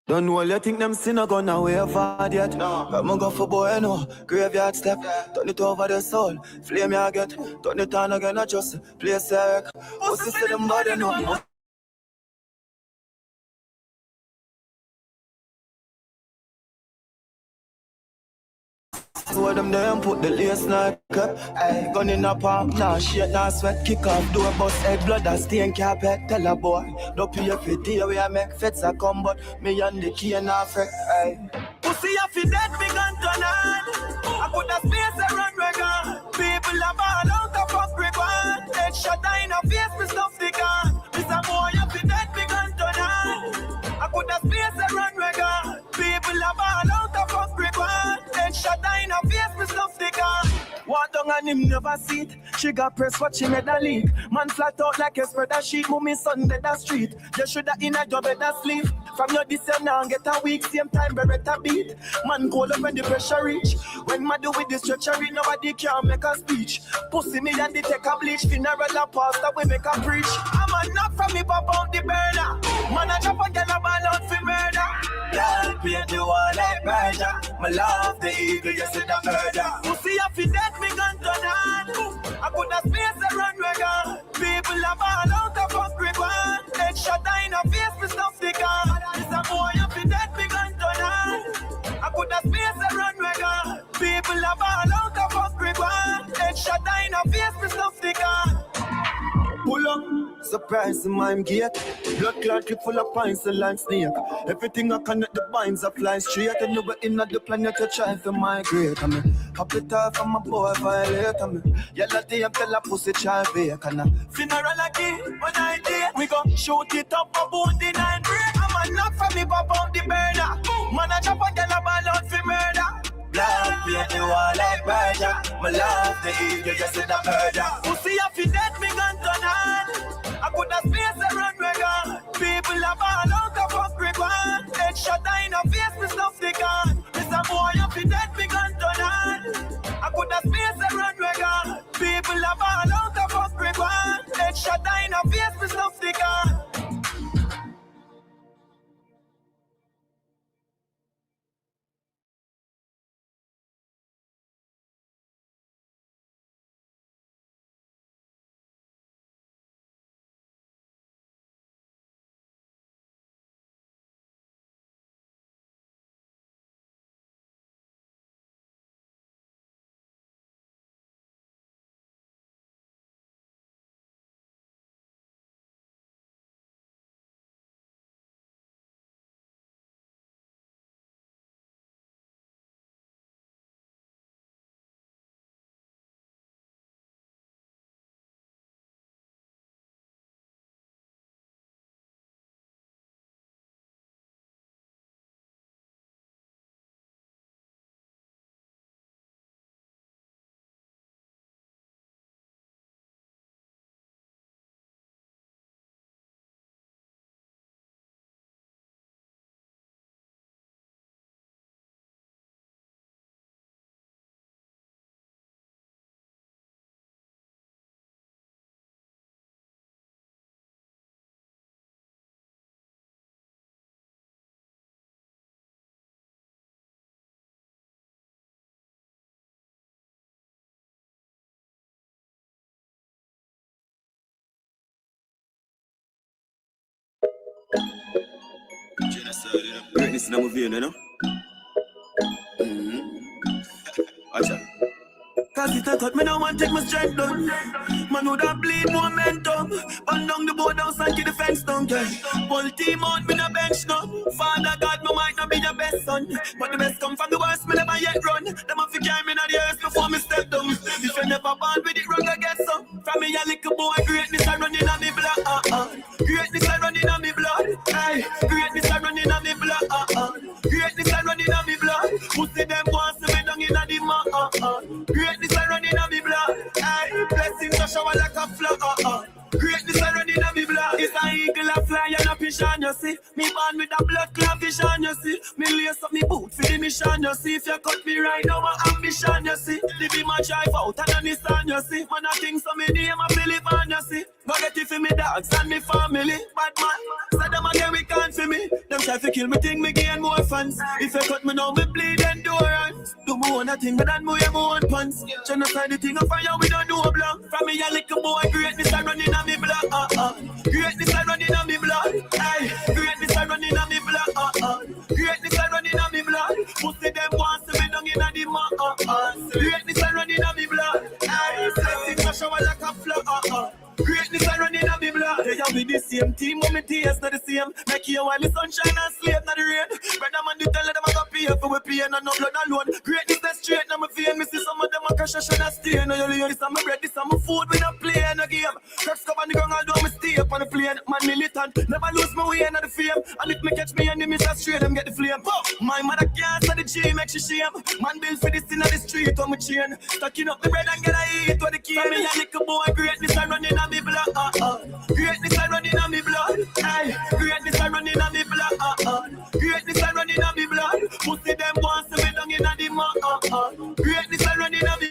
Don't know you think them sinner gonna way forward yet. I'ma go for boy, no graveyard step. Turn it over the soul, flame you get. Turn it on again, not just play sick. Pussy see them body no. So them there and put the lace like up. Ay, gun in a palm, nah shit, nah sweat. Kick off, do a bust head, blood and stain carpet. Tell a boy, don't pay for day where I make feds a come, but me and the key and affect. Ay. Pussy off your dead, big and turn on. I put a space around record. People are ball out of fuck record. Head shot in a face, me stuff the gun. This a boy off your dead, big and turn on. I put a space around record. People are ball out of fuck record. Head shot in a face, me stuff the gun. Walk down and him never see it. She got press what she made a leak. Man flat out like a spreader sheet. Mummy son dead the street. You shoulda in a job at the sleep. From your this year now get a week. Same time beretta beat. Man cold up when the pressure reach. When man do with the stretchery, nobody can make a speech. Pussy me and they take a bleach. Funeral a pastor we make a preach. I'm a knock from me pop out the burner. Man a chop a girl a ball out for murder. Girl paint the wall like murder. My love the eagle you see the murder. Pussy a fi dead me gun turn on. I put a space around record. People a ball out of fuck record. Head shot in a face me stuff the gun. It's a boy a fi dead me gun turn on. I put a space around record. People a ball out of fuck record. Head shot in a face me stuff the gun. Pull up, surprise in my gate. Blood clot clip full of pints and like snake. Everything I connect the binds I fly straight. And you were in the planet to try to migrate. I mean, pop it off from my boy violate. I mean, yellow day and tell a pussy child bake. And a funeral again, when I did, we gon' shoot it up about the 9 break. I'm a knock from me pop out the burner. Man a chop a girl a ball out for murder. Blood paint the wall like murder. My love the eagle, you see the murder. Pussy a fi dead, me gun turn on. I put a space around record. People a ball out of fuck record. Head shot in a face, me stuff the gun. This a boy a fi dead, me gun turn on. I put a space around record. People a ball out of fuck record. Head shot in a face, me stuff the gun. Greatness in our vein, you know? Watch out. Cause it a cut me now and take my strength down. Man would have bleed momentum. Bang down the board outside to the fence down. Pull team out me no bench now. Father God, me might not be the best son, but the best come from the worst, me never yet run. Them have to carry me in the earth before me step down. If you never born with it wrong, I get some. From me a little boy, greatness I running on me blood. Greatness I running on me blood. Hey, greatness I running on me blood. Greatness I running on me blood. Who see them want to me down in the mud. Greatness I running on me blood. Hey, blessings I shower like a flood. Greatness I running on me blood. It's an eagle a fly and a pigeon, you see. Me born with a blood clot vision, you see. Me lace up me boot for the mission, you see. If you cut me right now, my ambition, you see. Live in my drive out and a Nissan, you see. Man, I think so me name a Philip you see. Go get it for me dogs and me family. Bad man, say them again we can't for me. Them try to kill me thing, me gain more fans. If you cut me now, me bleed endurance. Do more on a thing, but then more your own pants. Tryna find the thing of fire, we don't know blank. From me a little boy, greatness I running on me blood. Greatness I running on me blood. Aye, greatness I running on me blood. Greatness I running on me blood. Pussy them want to be down in the mud. Greatness I running on me blood. Aye, blessings I shower like a flood. Greatness I running on me blood. They have be the same team, but me tears not the same. Make you while the sunshine and sleep not the rain. Brother man, you tell them I got pay for we pain and no blood alone. Greatness that's straight, now me vein. Me see some of them a cash and stay. Now you this is my bread, this is my food. We not play in a game. Cracks cover the ground, although me stay up on the plane. Man militant, never lose my way in the fame. And if me catch me enemies, that's straight, them get the flame. My mother can't say the G, make she shame. Man build for this in the street on my chain. Stacking up the bread and get a eat with the key. Me a little boy, greatness I running on me blood. Greatness I running on me blood. Aye, greatness I running on me blood. Greatness I running on me blood. Pussy them wants to be down in the mud. Greatness I running on me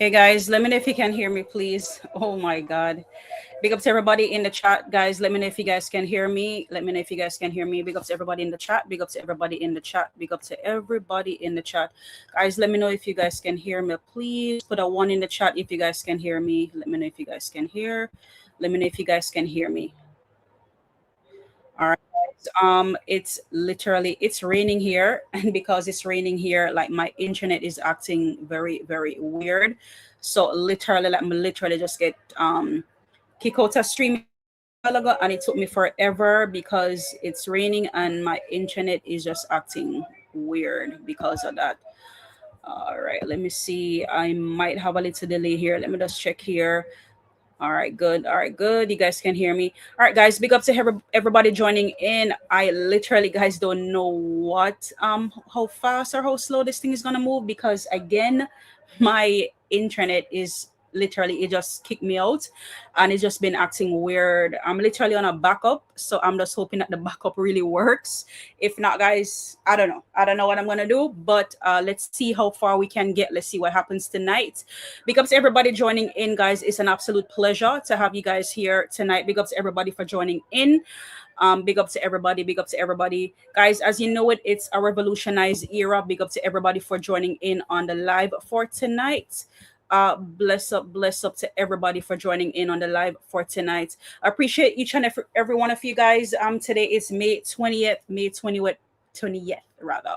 Hey guys, let me know if you can hear me, please. Oh my God. Big up to everybody in the chat, guys. Let me know if you guys can hear me. Let me know if you guys can hear me. Big up to everybody in the chat. Big up to everybody in the chat. Big up to everybody in the chat. Guys, let me know if you guys can hear me. Please put a one in the chat if you guys can hear me. Let me know if you guys can hear. Let me know if you guys can hear me. All right. It's literally it's raining here, and because it's raining here, like my internet is acting very, very weird. So literally, like me literally just get kick out a stream a while ago, and it took me forever because it's raining and my internet is just acting weird because of that. All right, let me see. I might have a little delay here. Let me just check here. All right, good. All right, good. You guys can hear me. All right, guys, big up to everybody joining in. I literally, guys, don't know what how fast or how slow this thing is gonna move because again, my internet is literally it just kicked me out and it's just been acting weird. I'm literally on a backup, so I'm just hoping that the backup really works. If not, guys, I don't know. I don't know what I'm gonna do, but let's see how far we can get. Let's see what happens tonight. Big ups to everybody joining in, guys. It's an absolute pleasure to have you guys here tonight. Big ups to everybody for joining in. Big up to everybody. Big up to everybody, guys. As you know it, it's a revolutionized era. Big up to everybody for joining in on the live for tonight. Bless up to everybody for joining in on the live for tonight. I appreciate each and every one of you guys. Today is May 20th, May 20th rather.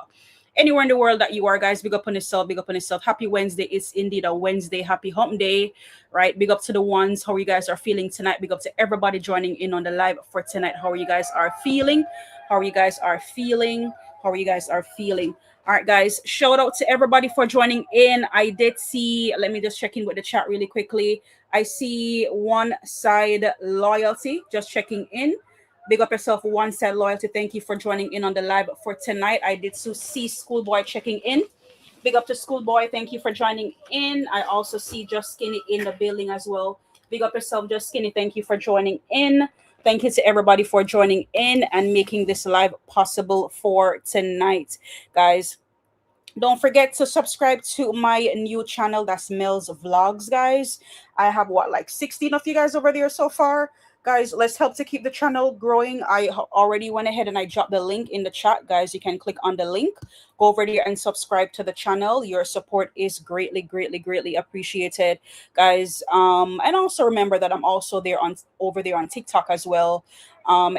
Anywhere in the world that you are, guys, big up on yourself, big up on yourself. Happy Wednesday. It's indeed a Wednesday. Happy hump day, right? Big up to the ones, how you guys are feeling tonight. Big up to everybody joining in on the live for tonight. How you guys are feeling? How you guys are feeling? How you guys are feeling? All right, guys, shout out to everybody for joining in. I did see, let me just check in with the chat really quickly. I see One Side Loyalty just checking in. Big up yourself, One Side Loyalty. Thank you for joining in on the live for tonight. I did see Schoolboy checking in. Big up to Schoolboy. Thank you for joining in. I also see Just Skinny in the building as well. Big up yourself, Just Skinny. Thank you for joining in. Thank you to everybody for joining in and making this live possible for tonight, guys. Don't forget to subscribe to my new channel. That's Mellz Vlogs, guys. I have what, like 16 of you guys over there so far. Guys, let's help to keep the channel growing. I already went ahead and I dropped the link in the chat, guys. You can click on the link, go over there and subscribe to the channel. Your support is greatly, greatly, greatly appreciated, guys. And also remember that I'm also there on over there on TikTok as well.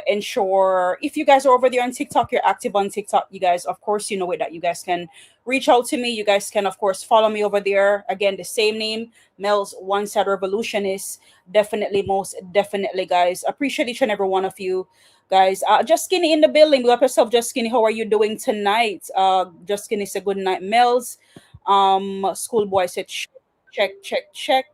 Ensure if you guys are over there on TikTok, you're active on TikTok, you guys, of course, you know it that you guys can reach out to me. You guys can, of course, follow me over there. Again, the same name, Mellz One Side Revolutionist. Definitely, most definitely, guys. Appreciate each and every one of you, guys. Just Skinny in the building. Look up yourself, Just Skinny. How are you doing tonight? Just Skinny said good night, Mellz. Schoolboy said check, check, check.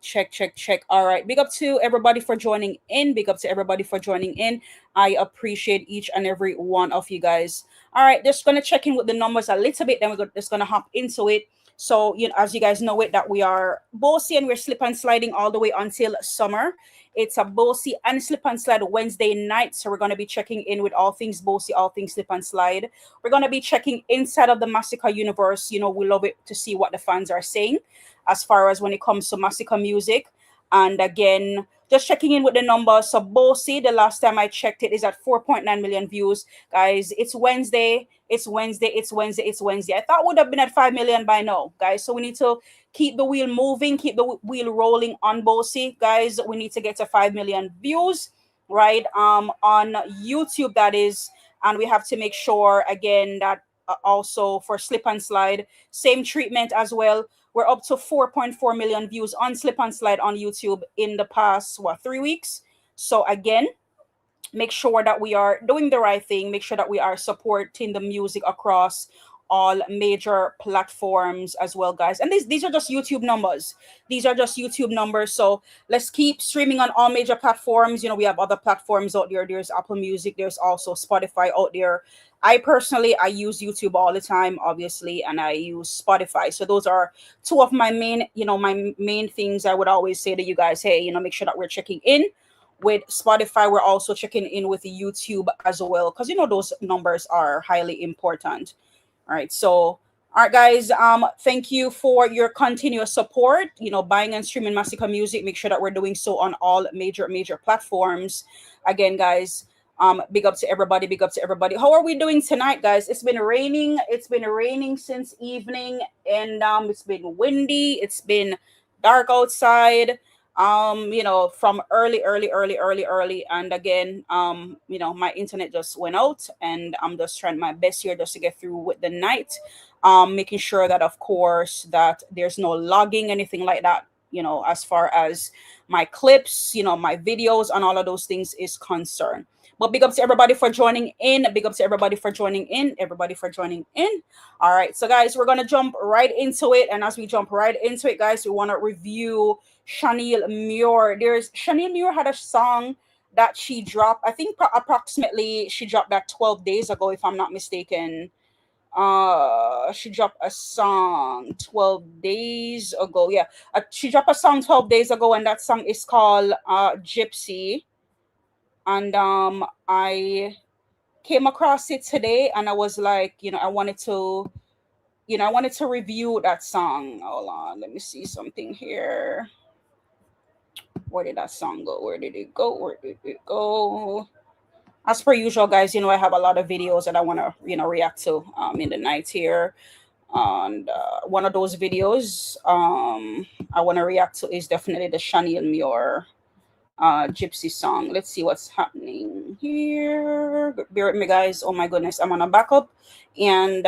Check, check, check. All right, big up to everybody for joining in. Big up to everybody for joining in. I appreciate each and every one of you guys. All right, just gonna check in with the numbers a little bit, then we're just gonna hop into it. So, you know, as you guys know it, that we are bossy and we're slip and sliding all the way until summer. It's a bossy and slip and slide Wednesday night. So we're gonna be checking in with all things bossy, all things slip and slide. We're gonna be checking inside of the Massica universe. You know, we love it to see what the fans are saying as far as when it comes to Massica music. And again, just checking in with the numbers. So Bossy, the last time I checked it, is at 4.9 million views. Guys, it's Wednesday. It's Wednesday. It's Wednesday. It's Wednesday. I thought it would have been at 5 million by now, guys. So we need to keep the wheel moving, keep the wheel rolling on Bossy. Guys, we need to get to 5 million views, right? On YouTube, that is. And we have to make sure, again, that also for Slip and Slide, same treatment as well. We're up to 4.4 million views on Slip and Slide on YouTube in the past, 3 weeks. So again, make sure that we are doing the right thing. Make sure that we are supporting the music across all major platforms as well, guys. And these are just YouTube numbers. These are just YouTube numbers. So let's keep streaming on all major platforms. You know, we have other platforms out there. There's Apple Music. There's also Spotify out there. I personally use YouTube all the time, obviously, and I use Spotify. So those are two of my main things I would always say to you guys. Hey, you know, make sure that we're checking in with Spotify. We're also checking in with YouTube as well, because, you know, those numbers are highly important. All right. So All right, guys. Thank you for your continuous support. You know, buying and streaming Massica music. Make sure that we're doing so on all major platforms. Again, guys. Big up to everybody. Big up to everybody. How are we doing tonight, guys? It's been raining. It's been raining since evening, and it's been windy. It's been dark outside. From early, and again, my internet just went out, and I'm just trying my best here just to get through with the night, making sure that of course that there's no logging, anything like that, as far as my clips, my videos and all of those things is concerned. But big up to everybody for joining in. Big up to everybody for joining in. Everybody for joining in. All right, so guys, we're gonna jump right into it. And as we jump right into it, guys, we want to review Shaneil Muir. Shaneil Muir had a song that she dropped. I think approximately she dropped that 12 days ago, if I'm not mistaken. She dropped a song 12 days ago. Yeah, she dropped a song 12 days ago, and that song is called Gypsy. And I came across it today, and I was like, I wanted to review that song. Hold on, let me see something here. Where did that song go? Where did it go? Where did it go? As per usual, guys, I have a lot of videos that I want to, react to in the night here. And one of those videos I want to react to is definitely the Shaneil Muir Gypsy song. Let's see what's happening here. Bear with me, guys. Oh my goodness, I'm on a backup, and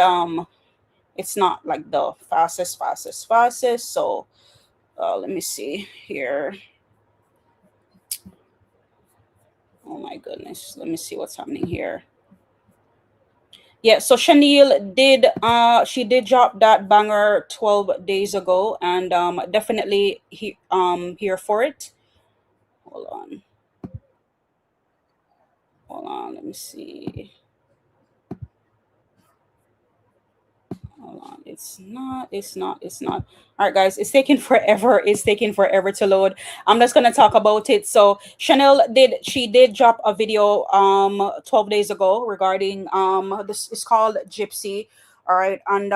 it's not like the fastest. So let me see here. Oh my goodness, let me see what's happening here. Yeah, so Shaneil did she did drop that banger 12 days ago, and definitely here for it. Hold on. Hold on, let me see. Hold on. It's not. All right, guys, it's taking forever. It's taking forever to load. I'm just gonna talk about it. So she did drop a video 12 days ago regarding this is called Gypsy. All right, and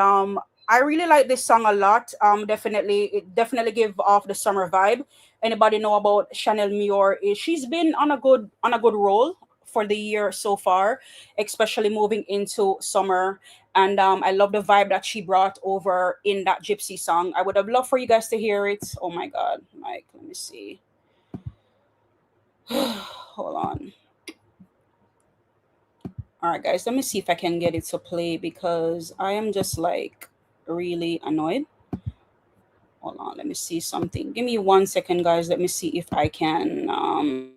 I really like this song a lot. It definitely give off the summer vibe. Anybody know about Shaneil Muir? She's been on a good roll for the year so far, especially moving into summer. And I love the vibe that she brought over in that Gypsy song. I would have loved for you guys to hear it. Oh my God, Mike, let me see. Hold on. All right, guys, let me see if I can get it to play because I am just like really annoyed. Hold on, let me see something. Give me 1 second, guys. Let me see if I can.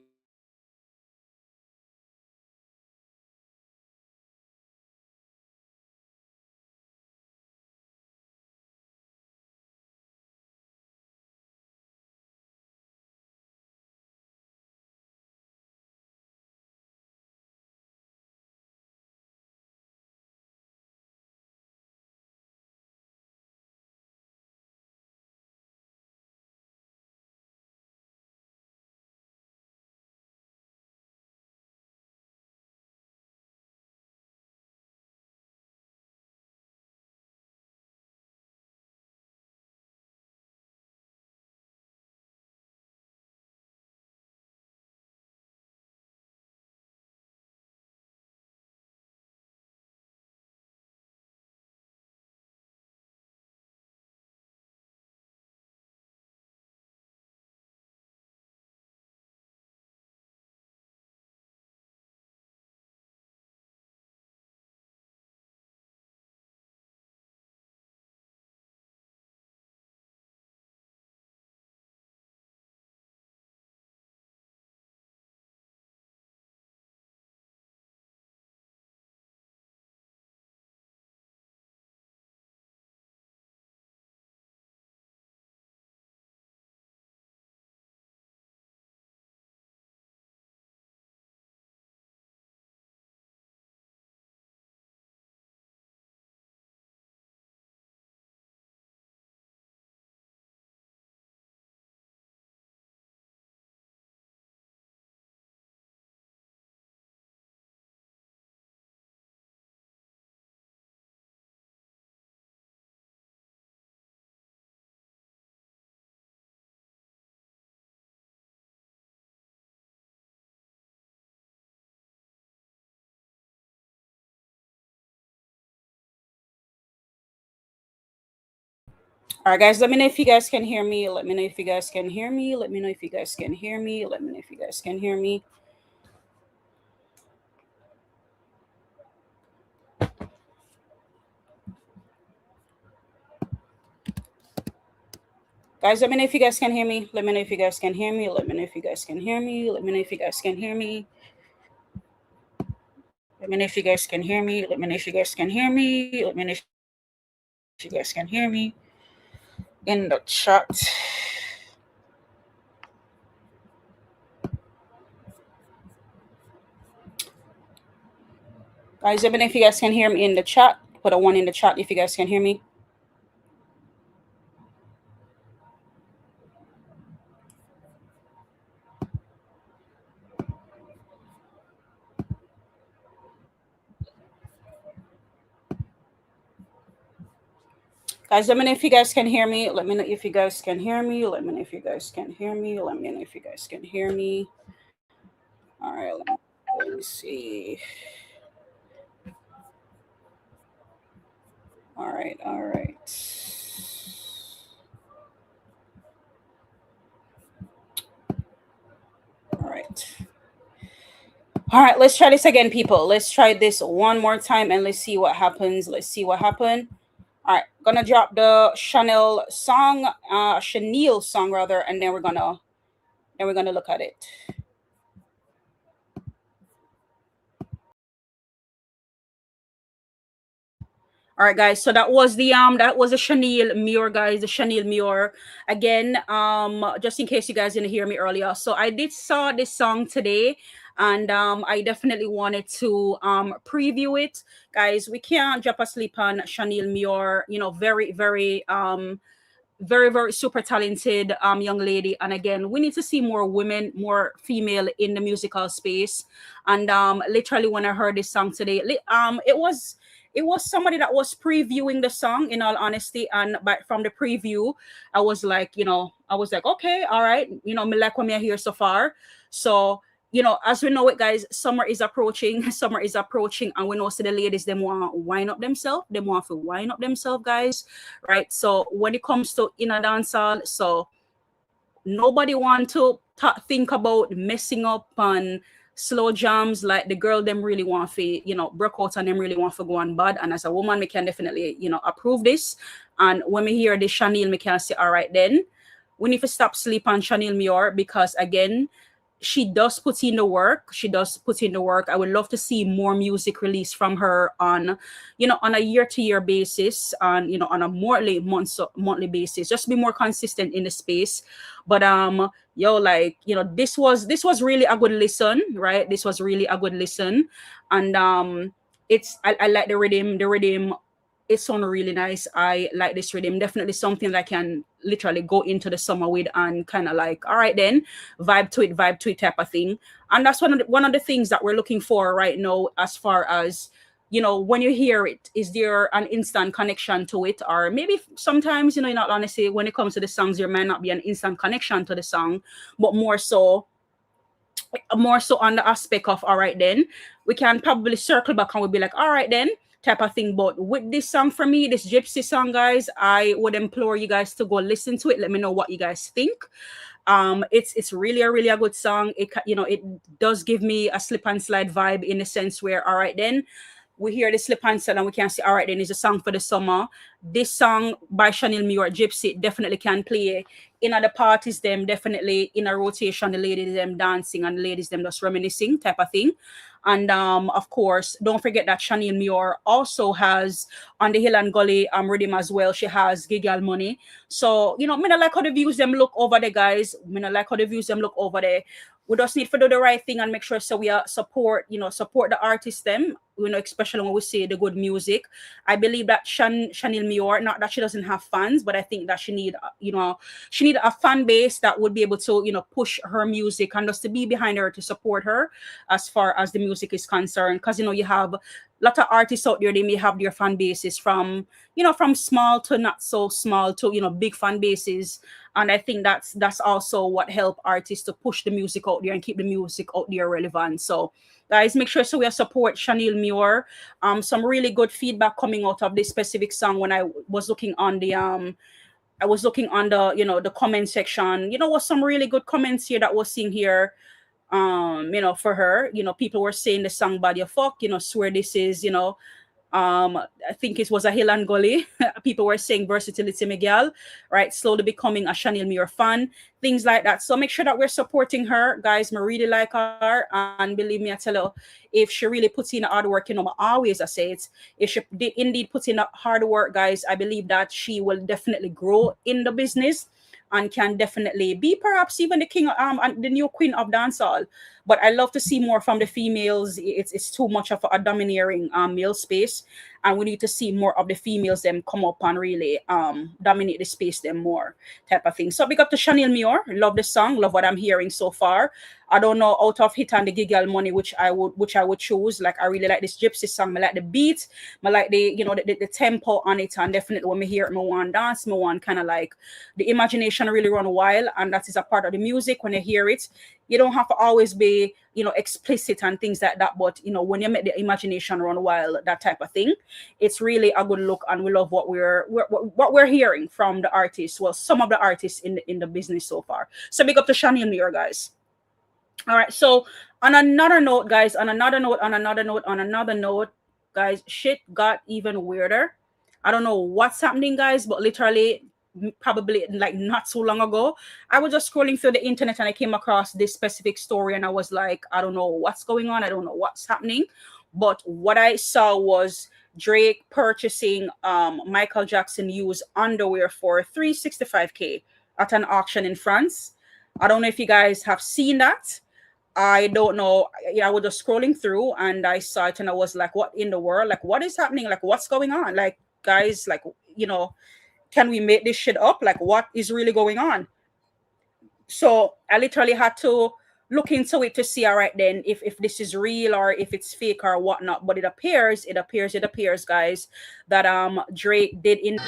All right, guys, let me know if you guys can hear me. Let me know if you guys can hear me. Let me know if you guys can hear me. Let me know if you guys can hear me. Guys, let me know if you guys can hear me. Let me know if you guys can hear me. Let me know if you guys can hear me. Let me know if you guys can hear me. Let me know if you guys can hear me. Let me know if you guys can hear me. Let me know if you guys can hear me in the chat. Guys, let me know if you guys can hear me in the chat. Put a 1 in the chat if you guys can hear me. Guys, let me know if you guys can hear me. Let me know if you guys can hear me. Let me know if you guys can hear me. Let me know if you guys can hear me. All right, let me see. All right, all right. All right. All right, let's try this again, people. Let's try this one more time and let's see what happens. Let's see what happened. All right, gonna drop the Shaneil song rather, and then we're gonna look at it. All right, guys. So that was the Shaneil Muir, guys. The Shaneil Muir again. Just in case you guys didn't hear me earlier, so I did saw this song today, and I definitely wanted to preview it, guys. We can't drop asleep on Shaneil Muir. You know, very very super talented young lady, and again we need to see more women, more female in the musical space. And literally when I heard this song today, it was somebody that was previewing the song, in all honesty, and but from the preview I was like, okay, all right, me like what me hear so far. So as we know it, guys, summer is approaching. Summer is approaching, and we know, so the ladies, them want wind up themselves. They want to wind up themselves, guys, right? So when it comes to in a dancehall, so nobody want to think about messing up on slow jams. Like the girl, them really want to, break out, and them really want to go on bad. And as a woman, me can definitely, approve this. And when we hear this Shaneil, me can say, all right, then we need to stop sleep on Shaneil Muir, because again, she does put in the work. She does put in the work. I would love to see more music released from her on, on a year-to-year basis, on, on a monthly basis. Just be more consistent in the space. But this was really a good listen, right? This was really a good listen, and I like the rhythm. The rhythm, it sounds really nice. I like this rhythm. Definitely something that I can literally go into the summer with and kind of like, all right, then vibe to it type of thing. And that's one of the things that we're looking for right now, as far as, when you hear it, is there an instant connection to it? Or maybe sometimes, in all honesty, when it comes to the songs, there might not be an instant connection to the song, but more so on the aspect of, all right, then we can probably circle back and we'll be like, all right, then type of thing. But with this song, for me, this gypsy song, guys, I would implore you guys to go listen to it. Let me know what you guys think. It's really a good song. It does give me a slip and slide vibe, in the sense where, all right, then we hear the slip and slide and we can say, all right, then it's a song for the summer. This song by Shaneil Muir, Gypsy, definitely can play in other parties, them definitely in a rotation, the ladies them dancing and the ladies them just reminiscing type of thing. And of course, don't forget that Shaneil Muir also has on the Hill and Gully rhythm as well. She has Gigal Money. So, me not like how the views them look over there, guys. Me not like how the views them look over there. We just need to do the right thing and make sure so we support the artists them, especially when we say the good music. I believe that Shaneil Muir, not that she doesn't have fans, but I think that she need a fan base that would be able to, push her music and just to be behind her, to support her as far as the music is concerned. Because, you have a lot of artists out there, they may have their fan bases from small to not so small to, big fan bases. And I think that's also what help artists to push the music out there and keep the music out there relevant. So guys, make sure so we support Shaneil Muir. Some really good feedback coming out of this specific song when I was looking on the I was looking on the, the comment section. Was some really good comments here that was seen here. For her, people were saying the song "Body of Fuck," swear this is, I think it was a Hill and Gully. People were saying versatility Miguel, right? Slowly becoming a Shaneil Muir fan, things like that. So make sure that we're supporting her, guys. I really like her, and believe me, I tell her, if she really puts in the hard work, always I say it. If she did indeed put in the hard work, guys, I believe that she will definitely grow in the business and can definitely be perhaps even the king, and the new queen of dancehall. But I love to see more from the females. It's too much of a domineering male space, and we need to see more of the females them come up and really dominate the space them more, type of thing. So big up to Shaneil Muir. Love the song, love what I'm hearing so far. I don't know, out of Hit and the Giggle Money, which I would choose. Like, I really like this gypsy song. I like the beat, I like the the tempo on it, and definitely when me hear it, I want dance, I want kind of like the imagination really run wild, and that is a part of the music. When you hear it, you don't have to always be explicit and things like that, but when you make the imagination run wild, that type of thing, it's really a good look, and we love what we're hearing from the artists. Well, some of the artists in the business so far. So big up to Shaneil Muir, guys. All right, so on another note, guys, guys, shit got even weirder. I don't know what's happening, guys, but literally probably like not so long ago, I was just scrolling through the internet and I came across this specific story, and I was like, I don't know what's going on, I don't know what's happening, but what I saw was Drake purchasing Michael Jackson used underwear for $365K at an auction in France. I don't know if you guys have seen that. I don't know. I was just scrolling through and I saw it and I was like, what in the world? Like, what is happening? Like, what's going on? Like, guys, like, can we make this shit up? Like, what is really going on? So I literally had to look into it to see, all right, then if this is real or if it's fake or whatnot. But it appears, guys, that Drake didn't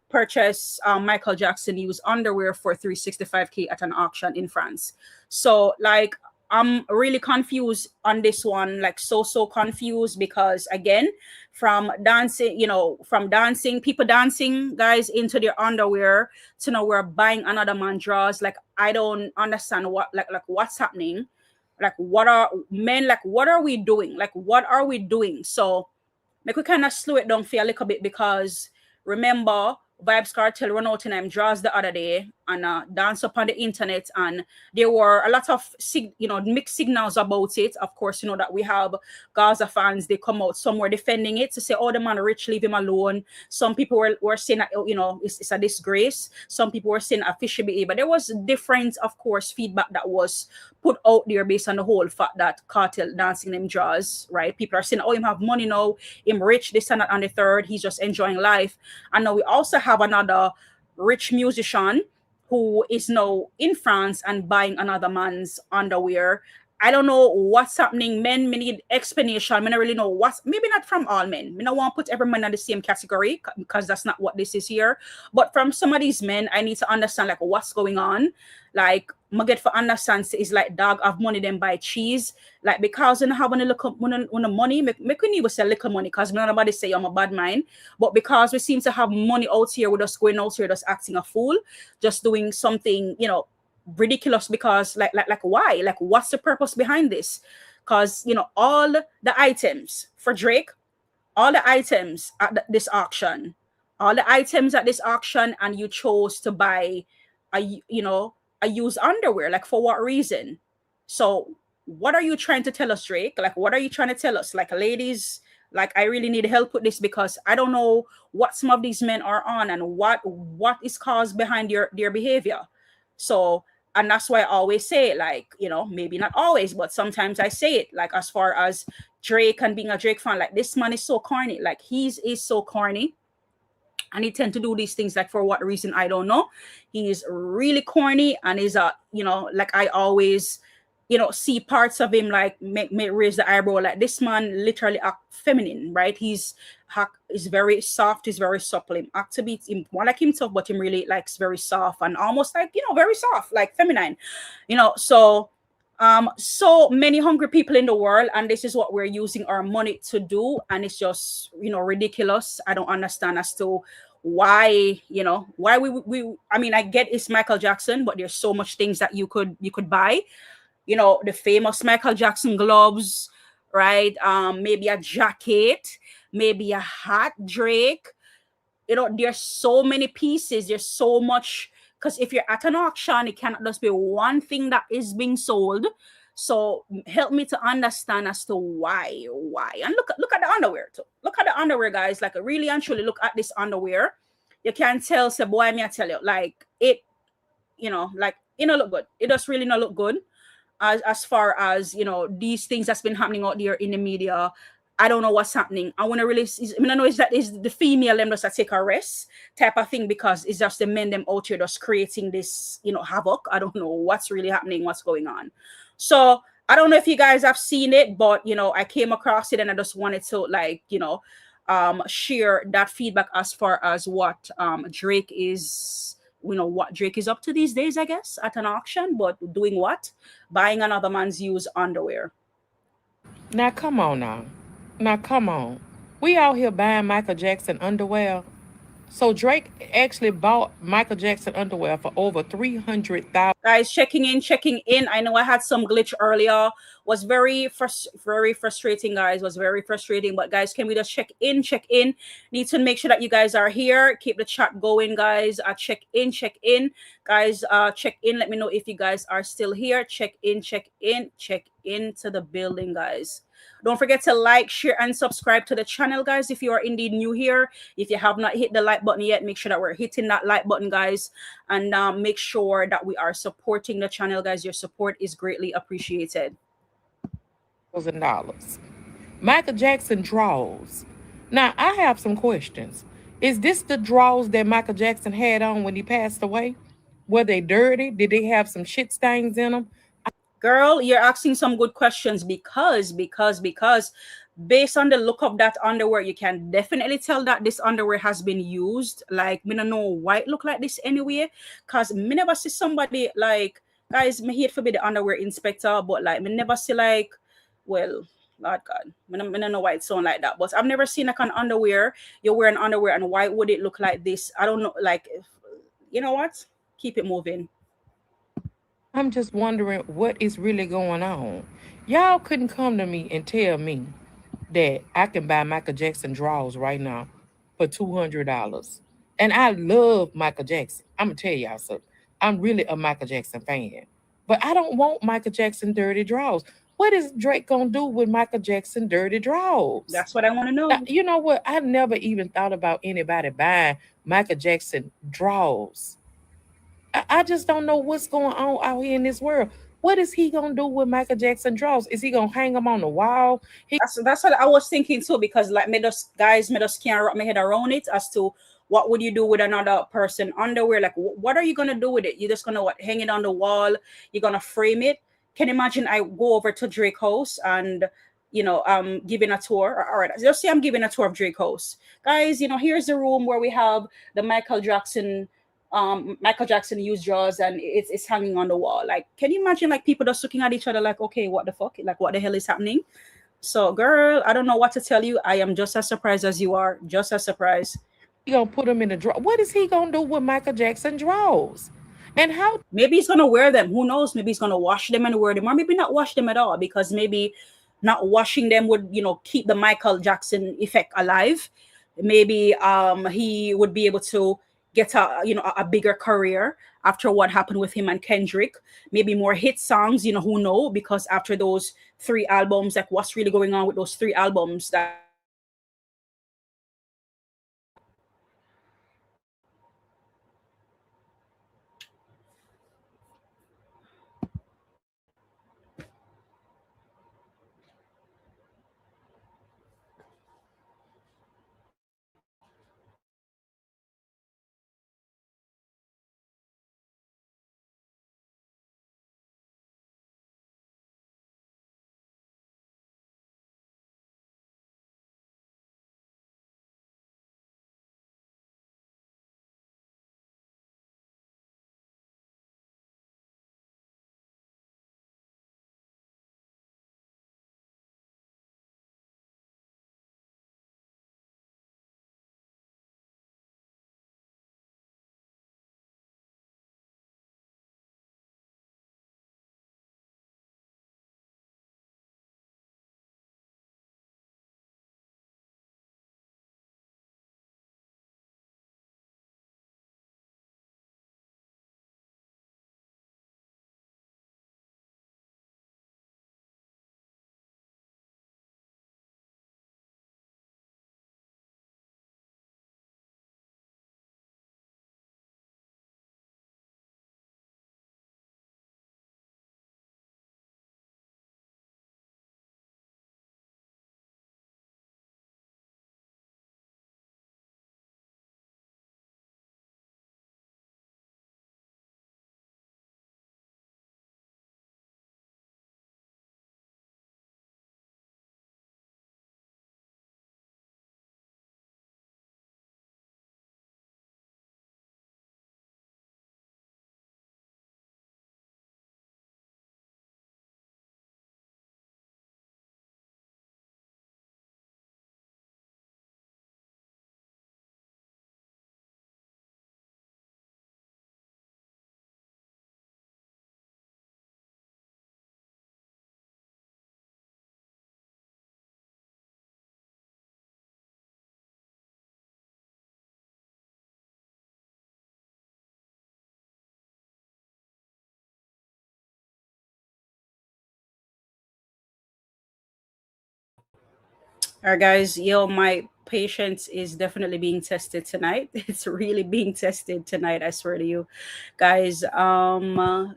purchase Michael Jackson used underwear for $365K at an auction in France. So like, I'm really confused on this one, like so confused, because again, from dancing, people dancing, guys, into their underwear to now we're buying another man drawers. Like, I don't understand what what's happening. Like, what are we doing? Like, what are we doing? So like, we kind of slow it down for a little bit, because remember, Vybz Kartel run out in them draws the other day and dance up on the internet, and there were a lot of mixed signals about it. Of course, that we have Gaza fans, they come out, some were defending it to say, oh, the man rich, leave him alone. Some people were saying that it's a disgrace. Some people were saying a fishy behavior. There was different, of course, feedback that was put out there based on the whole fact that Kartel dancing them draws, right? People are saying, oh, him have money now, him rich, this and that and the third, he's just enjoying life. And now we also have another rich musician who is now in France and buying another man's underwear. I don't know what's happening. Men, we need explanation. I don't really know what's, maybe not from all men. I don't want to put every man in the same category, because that's not what this is here. But from some of these men, I need to understand like what's going on. Like, I get for understand is like, dog have money then buy cheese. Like, because when I have the money, me couldn't even sell little money, because nobody say I'm a bad mind. But because we seem to have money out here, we're just going out here just acting a fool, just doing something, ridiculous, because like why? Like, what's the purpose behind this? Because all the items for Drake, all the items at this auction, and you chose to buy a used underwear. Like, for what reason? So what are you trying to tell us, Drake? Like, what are you trying to tell us? Like, ladies, like, I really need help with this, because I don't know what some of these men are on and what is caused behind their behavior. So, and that's why I always say it, like, maybe not always, but sometimes I say it, like, as far as Drake and being a Drake fan, like, this man is so corny. Like, he is so corny. And he tend to do these things, like, for what reason, I don't know. He is really corny, and is like, I always, see parts of him, like, make raise the eyebrow. Like, this man literally act feminine, right? He's very soft, he's very supple. Him act to be more like himself, but him really likes very soft and almost like, very soft, like feminine, so So many hungry people in the world, and this is what we're using our money to do, and it's just, ridiculous. I don't understand as to why, why we I mean, I get it's Michael Jackson, but there's so much things that you could buy, the famous Michael Jackson gloves, right? Maybe a jacket, maybe a hat, Drake. There's so many pieces, there's so much, because if you're at an auction, it cannot just be one thing that is being sold. So help me to understand as to why. And look at the underwear too. Look at the underwear, guys. Like, really and truly look at this underwear. You can tell, say, boy, me I tell you, like, it, like, look good. It does really not look good, as far as, these things that's been happening out there in the media. I don't know what's happening. I want to really, I mean, I know is that is the female them just to take a rest type of thing, because it's just the men them out here just creating this, havoc. I don't know what's really happening, what's going on. So I don't know if you guys have seen it, but I came across it and I just wanted to, like, share that feedback as far as what Drake is, what Drake is up to these days, I guess, at an auction. But doing what? Buying another man's used underwear. Now come on now. Now come on. We out here buying Michael Jackson underwear. So Drake actually bought Michael Jackson underwear for over 300,000. Guys, checking in. I know I had some glitch earlier. Was very frustrating, guys. Was very frustrating. But guys, can we just check in? Need to make sure that you guys are here. Keep the chat going, guys. Check in. Guys, check in. Let me know if you guys are still here. Check in to the building, guys. Don't forget to like, share, and subscribe to the channel, guys, if you are indeed new here. If you have not hit the like button yet, make sure that we're hitting that like button, guys, and make sure that we are supporting the channel, guys. Your support is greatly appreciated. $1,000. Michael Jackson draws. Now I have some questions. Is this the draws that Michael Jackson had on when he passed away? Were they dirty? Did they have some shit stains in them? Girl, you're asking some good questions, because based on the look of that underwear, you can definitely tell that this underwear has been used. Like, me don't know why it look like this anyway, because me never see somebody, like, guys, me hate for be the underwear inspector, but like me never see, like, well, Lord God, I don't know why it sound like that, but I've never seen like an underwear, you're wearing underwear, and why would it look like this? I don't know, like, you know what, keep it moving. I'm just wondering what is really going on. Y'all couldn't come to me and tell me that I can buy Michael Jackson draws right now for $200. And I love Michael Jackson. I'm gonna tell y'all something. I'm really a Michael Jackson fan. But I don't want Michael Jackson dirty draws. What is Drake gonna do with Michael Jackson dirty draws? That's what I want to know. You know what? I never even thought about anybody buying Michael Jackson draws. I just don't know what's going on out here in this world. What is he gonna do with Michael Jackson draws? Is he gonna hang them on the wall? That's what I was thinking too, because like me just can't wrap my head around it as to what would you do with another person underwear. Like, what are you gonna do with it? You're just gonna hang it on the wall? You're gonna frame it? Can you imagine I go over to Drake house and giving a tour? All right, just say I'm giving a tour of Drake house, guys. Here's the room where we have the Michael Jackson used drawers, and it's hanging on the wall. Like, can you imagine, like, people just looking at each other like, okay, what the fuck, like, what the hell is happening? So, girl, I don't know what to tell you. I am just as surprised as you are. Just as surprised. He gonna put them in the drawer. What is he gonna do with Michael Jackson drawers? And how Maybe he's gonna wear them. Who knows? Maybe he's gonna wash them and wear them, or maybe not wash them at all, because maybe not washing them would, keep the Michael Jackson effect alive. Maybe he would be able to get a bigger career after what happened with him and Kendrick. Maybe more hit songs. Who know? Because after those 3 albums, like, what's really going on with those 3 albums that All right, guys. Yo, my patience is definitely being tested tonight. It's really being tested tonight. I swear to you, guys.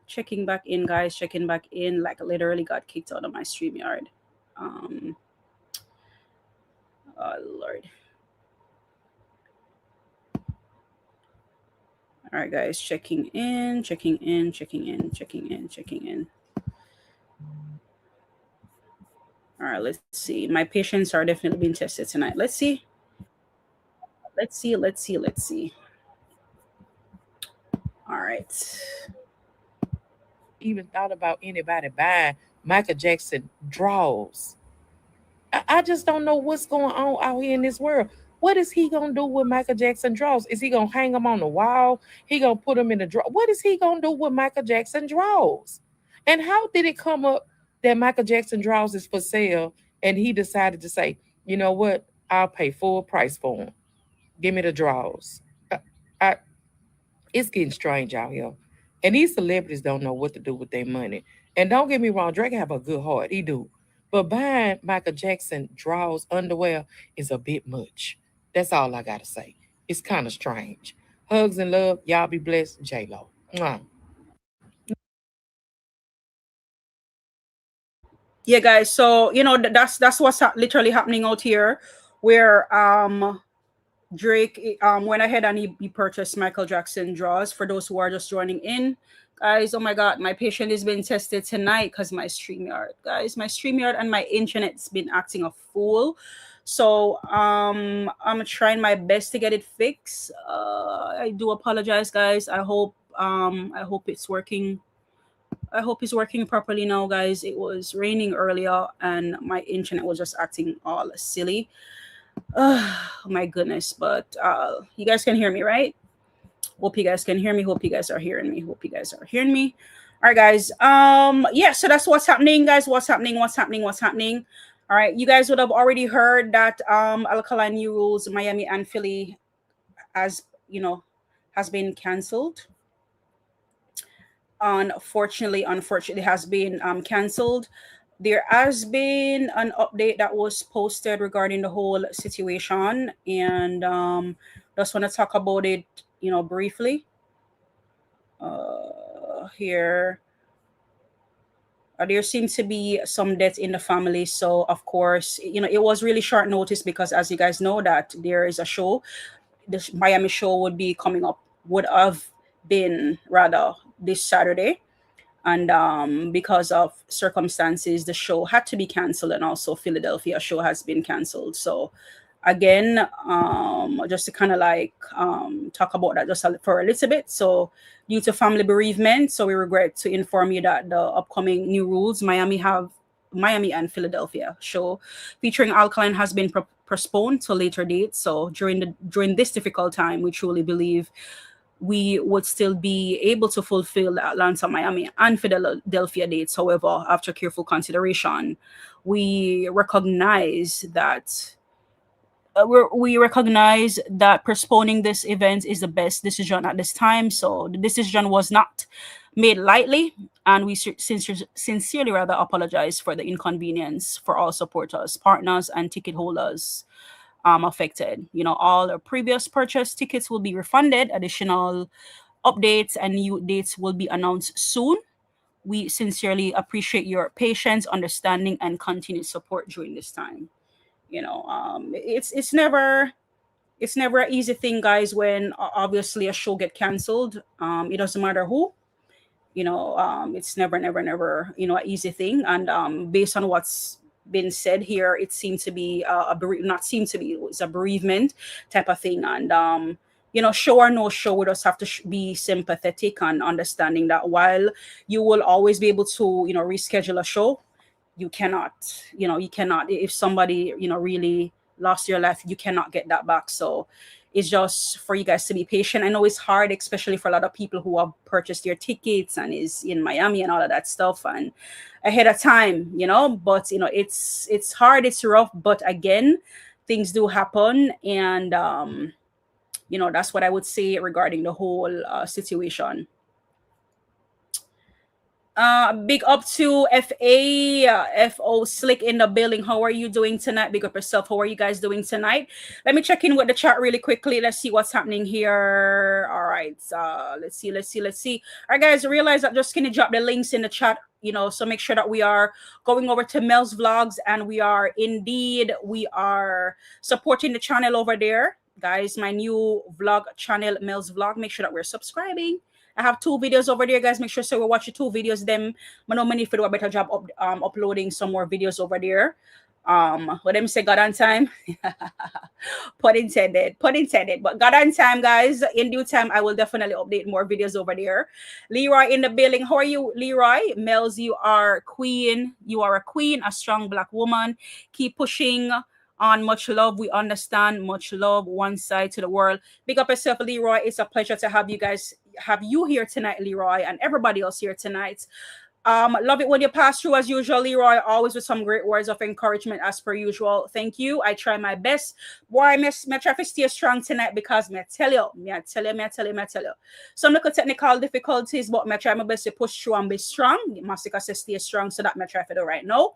Checking back in, guys. Checking back in. Like literally got kicked out of my StreamYard. Um, oh Lord. All right, guys. Checking in. Checking in. Checking in. Checking in. Checking in. All right, let's see. My patients are definitely being tested tonight. Let's see. Let's see. Let's see. Let's see. All right. Even thought about anybody buying Michael Jackson draws. I just don't know what's going on out here in this world. What is he gonna do with Michael Jackson draws? Is he gonna hang them on the wall? He gonna put them in the draw? What is he gonna do with Michael Jackson draws? And how did it come up that Michael Jackson draws is for sale? And he decided to say, you know what? I'll pay full price for them. Give me the draws. I it's getting strange out here. And these celebrities don't know what to do with their money. And don't get me wrong, Drake have a good heart. He do. But buying Michael Jackson draws underwear is a bit much. That's all I gotta say. It's kind of strange. Hugs and love. Y'all be blessed. J-Lo. Mwah. Yeah, guys. So that's what's literally happening out here, where Drake went ahead and he purchased Michael Jackson draws. For those who are just joining in, guys, oh my God, my patient is being tested tonight because my StreamYard, guys, my StreamYard and my internet's been acting a fool. So I'm trying my best to get it fixed. I do apologize, guys. I hope it's working. I hope it's working properly now, guys. It was raining earlier and my internet was just acting all silly. Oh my goodness. But you guys can hear me, right? Hope you guys can hear me. Hope you guys are hearing me. Hope you guys are hearing me. All right, guys. Yeah, so that's what's happening, guys. What's happening? What's happening? What's happening? All right, you guys would have already heard that Alkaline New Rules Miami and Philly has has been canceled. Unfortunately has been canceled. There has been an update that was posted regarding the whole situation, and just want to talk about it, briefly. Here, there seems to be some death in the family, so of course, it was really short notice because, as you guys know, that there is a show. This Miami show would have been rather this Saturday, and because of circumstances the show had to be canceled, and also Philadelphia show has been canceled. So again, just to kind of like talk about that just for a little bit. So due to family bereavement, so we regret to inform you that the upcoming New Rules Miami and Philadelphia show featuring Alkaline has been postponed to later dates. So during this difficult time, we truly believe we would still be able to fulfill the Atlanta, Miami, and Philadelphia dates. However, after careful consideration, we recognize that postponing this event is the best decision at this time. So the decision was not made lightly, and we sincerely rather apologize for the inconvenience for all supporters, partners, and ticket holders affected. All the previous purchased tickets will be refunded. Additional updates and new dates will be announced soon. We sincerely appreciate your patience, understanding, and continued support during this time. It's never an easy thing, guys, when obviously a show get canceled. It doesn't matter who. It's never an easy thing. And based on what's been said here, it seemed to be not seem to be, it was a bereavement type of thing. And show or no show, we just have to be sympathetic and understanding that while you will always be able to reschedule a show, you cannot if somebody really lost your life, you cannot get that back. So it's just for you guys to be patient. I know it's hard, especially for a lot of people who have purchased their tickets and is in Miami and all of that stuff and ahead of time, but it's hard, it's rough, but again, things do happen. And that's what I would say regarding the whole situation. Big up to FO Slick in the building. How are you doing tonight? Big up yourself. How are you guys doing tonight? Let me check in with the chat really quickly. Let's see what's happening here. All right. Let's see. All right, guys, realize that just gonna drop the links in the chat, you know, so make sure that we are going over to Mellz Vlogs, and we are supporting the channel over there. Guys, my new vlog channel, Mellz Vlog. Make sure that we're subscribing. I have 2 videos over there, guys. Make sure so we watch the 2 videos. Them, I know many do a better job uploading some more videos over there. What them say, God on time. Pun intended. But God on time, guys. In due time, I will definitely update more videos over there. Leroy in the building. How are you, Leroy? Mellz, you are queen. You are a queen, a strong Black woman. Keep pushing on. Much love. We understand. Much love. One side to the world. Big up yourself, Leroy. It's a pleasure to have you here tonight, Leroy, and everybody else here tonight. Love it when you pass through as usual, Leroy, always with some great words of encouragement as per usual. Thank you. I try my best. Boy, me try to stay strong tonight, because me tell you. Some little technical difficulties, but me try my best to push through and be strong. Massica says stay strong, so that me try to do right now.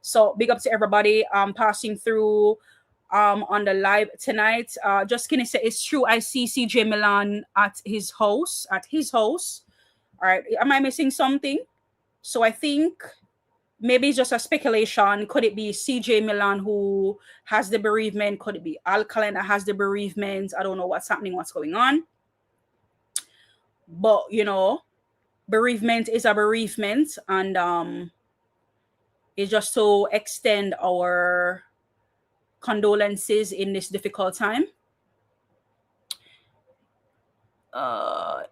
So big up to everybody passing through on the live tonight. Just gonna say it's true. I see CJ Milan at his house. All right. Am I missing something? So I think maybe it's just a speculation. Could it be CJ Milan who has the bereavement? Could it be Alkaline that has the bereavement? I don't know what's happening, what's going on. But you know, bereavement is a bereavement, and it's just to extend our condolences in this difficult time.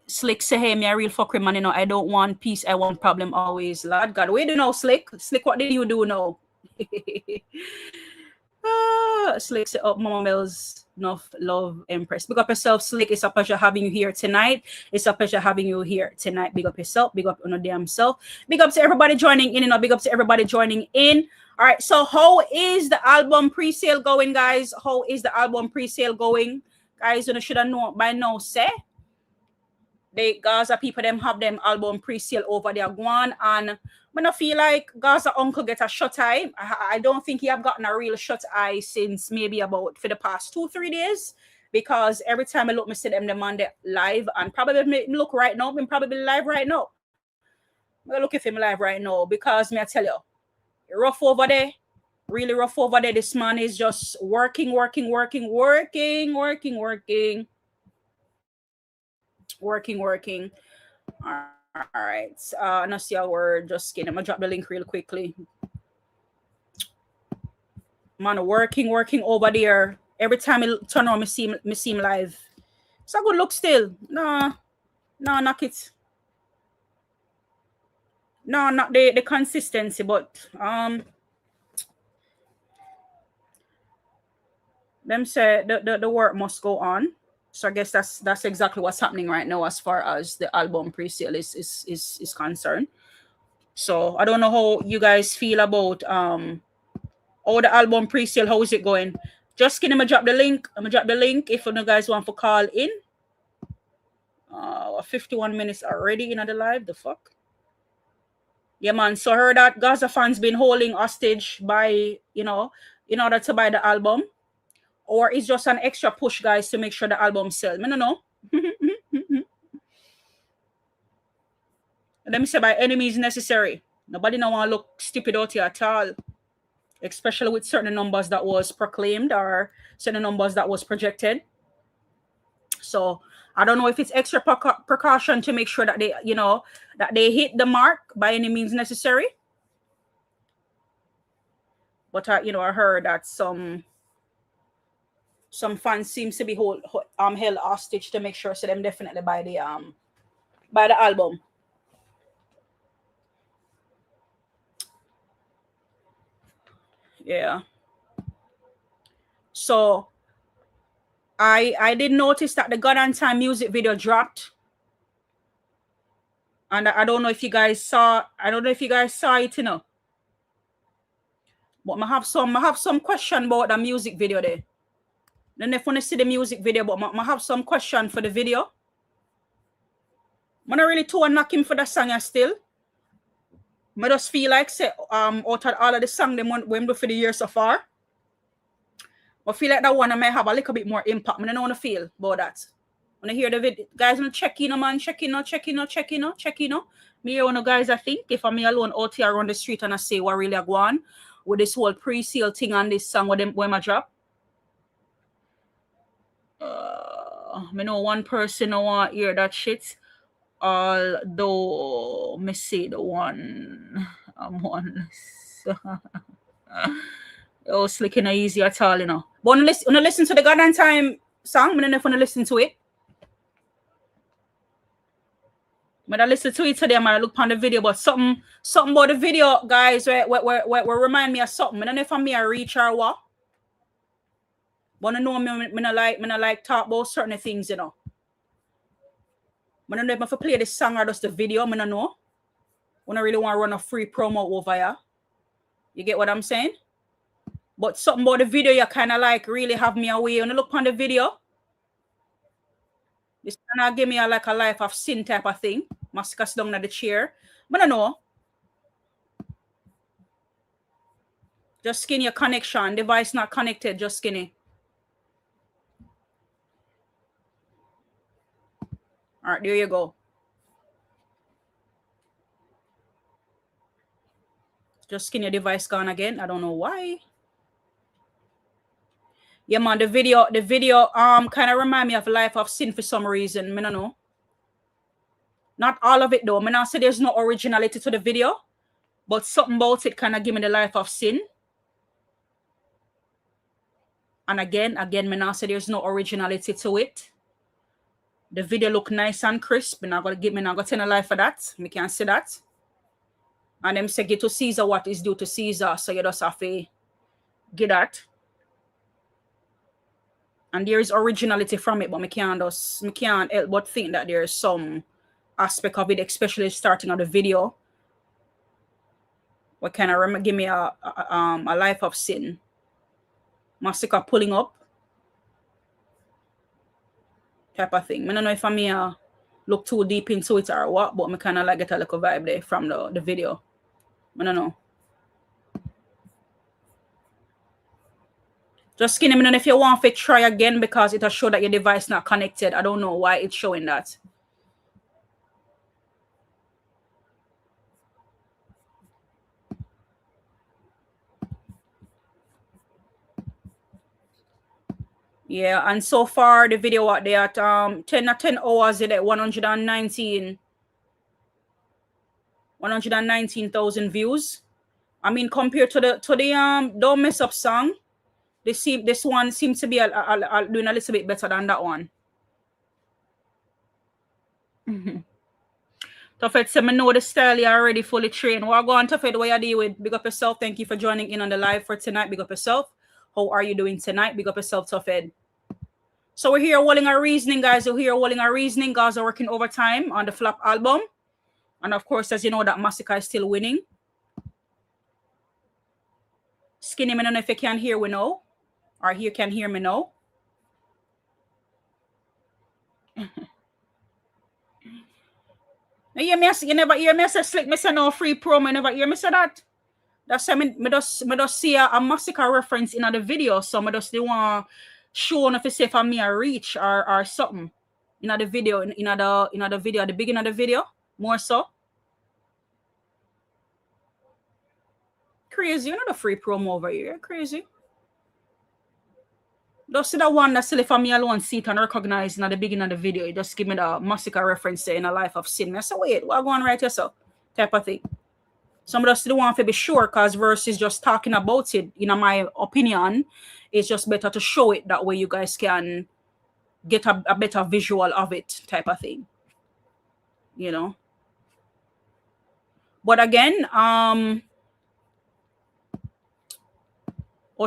Slick say, hey, me a real fuckery man, you know, I don't want peace, I want problem always. Lord God, where do you know, Slick? Slick, what did you do now? Slick say, oh, Mama Mellz, enough love, Empress. Big up yourself, Slick. It's a pleasure having you here tonight. Big up yourself. Big up on your damn self. Big up to everybody joining in, and big up to everybody joining in. All right, so how is the album pre-sale going, guys? Guys, you should have known by now, say. The Gaza people, them have them album pre-sale over there, Guan, and when I feel like Gaza uncle get a shut eye. I don't think he have gotten a real shut eye since maybe about for the past 2-3 days, because every time I look, me see them on the live, and probably me look right now, I'm probably live right now. I look at him live right now, because me I tell you, rough over there, really rough over there. This man is just working. All right. No see a word. Just kidding. I'm gonna drop the link real quickly. Man, working over there. Every time I turn on, me see him live. It's a good look still. No, knock it. No, not the consistency, but them say the work must go on. So I guess that's exactly what's happening right now as far as the album pre-sale is concerned. So I don't know how you guys feel about all the album pre-sale. How is it going? Just kidding. I'm gonna drop the link. If you guys want to call in. 51 minutes already in the live. The fuck? Yeah, man. So I heard that Gaza fans been holding hostage by, in order to buy the album. Or it's just an extra push, guys, to make sure the album sells. I don't know. Let me say by any means necessary. Nobody don't want to look stupid out here at all. Especially with certain numbers that was proclaimed or certain numbers that was projected. So I don't know if it's extra precaution to make sure that they, that they hit the mark by any means necessary. But I heard that some fans seems to be held hostage to make sure so them definitely buy the album. Yeah. So I did notice that the God and Time music video dropped. And I don't know if you guys saw it, But I have some question about the music video there. Then if you want to see the music video, but I have some question for the video. I'm not really too knock him for the song still. I just feel like say out of all of the song them when do for the year so far. I feel like that one I might have a little bit more impact. I don't want to feel about that. When I hear the video, guys, I'm checking, man, checking. Me here one of guys, I think, if I'm me alone out here around the street and I say what really I go on with this whole pre-sale thing and this song when I drop. Me know one person I want to hear that shit. Although me say the one I'm on. Oh, slick and easy at all, you know. But when I listen to the Goddamn Time song, I don't know if I listen to it. When I listen to it today, I might look on the video, but something about the video, guys, where remind me of something. I don't know if I'm me a reach or what. But I know me not like talk about certain things, you know. I don't know if I play this song or just the video, I don't know. When I really want to run a free promo over here. You get what I'm saying? But something about the video, you kind of like really have me away. When I look on the video, this kind of give me a life of sin type of thing. Massica sit down in the chair. But I know. Just skinny your connection. Device not connected, just skinny. All right, there you go. Just skinny your device gone again. I don't know why. Yeah, man, the video kind of remind me of Life of Sin for some reason. I don't know. Not all of it though. I not say there's no originality to the video, but something about it kind of give me the Life of Sin. And again, I not say there's no originality to it. The video look nice and crisp. And I'm gonna tell a lie for that. Me can't say that. And them say give to Caesar what is due to Caesar. So you just have to get that. And there is originality from it, but me can't help but think that there is some aspect of it, especially starting of the video, what kind of give me a Life of Sin. Massica pulling up type of thing. I don't know if I may look too deep into it or what, but I kind of like get a little vibe there from the video. I don't know. Just skinny, I don't know if you want to try again because it'll show that your device not connected. I don't know why it's showing that. Yeah, and so far the video what they at 10 hours it at 119,000 views. I mean compared to the Don't Mess Up song, this one seems to be doing a little bit better than that one. Tafet said, I know the style you already fully trained. What go on, Tafet, what you deal with? Big up yourself. Thank you for joining in on the live for tonight. Big up yourself. How are you doing tonight? Big up yourself, Tafet. So we're here holding our reasoning, guys. We're here holding our reasoning. Gaza working overtime on the Flop album. And of course, as you know, that Massica is still winning. Skinny, I don't know if you can hear me now. Or you can hear me now. You never hear me say slick, me say no free promo, you never hear me say that. That's why me just see a Massica reference in the video, so I just want show if it's say for me a reach or something in the video, in the video, at the beginning of the video, more so. Crazy, you know the free promo over here, crazy. Just see that one that still for me alone see it and recognize in the beginning of the video. You just give me the Massica reference in A Life of Sin. I say, wait, what going right yourself? Type of thing. Some of still want to be sure because versus just talking about it, in my opinion, it's just better to show it that way you guys can get a better visual of it type of thing. You know? But again, out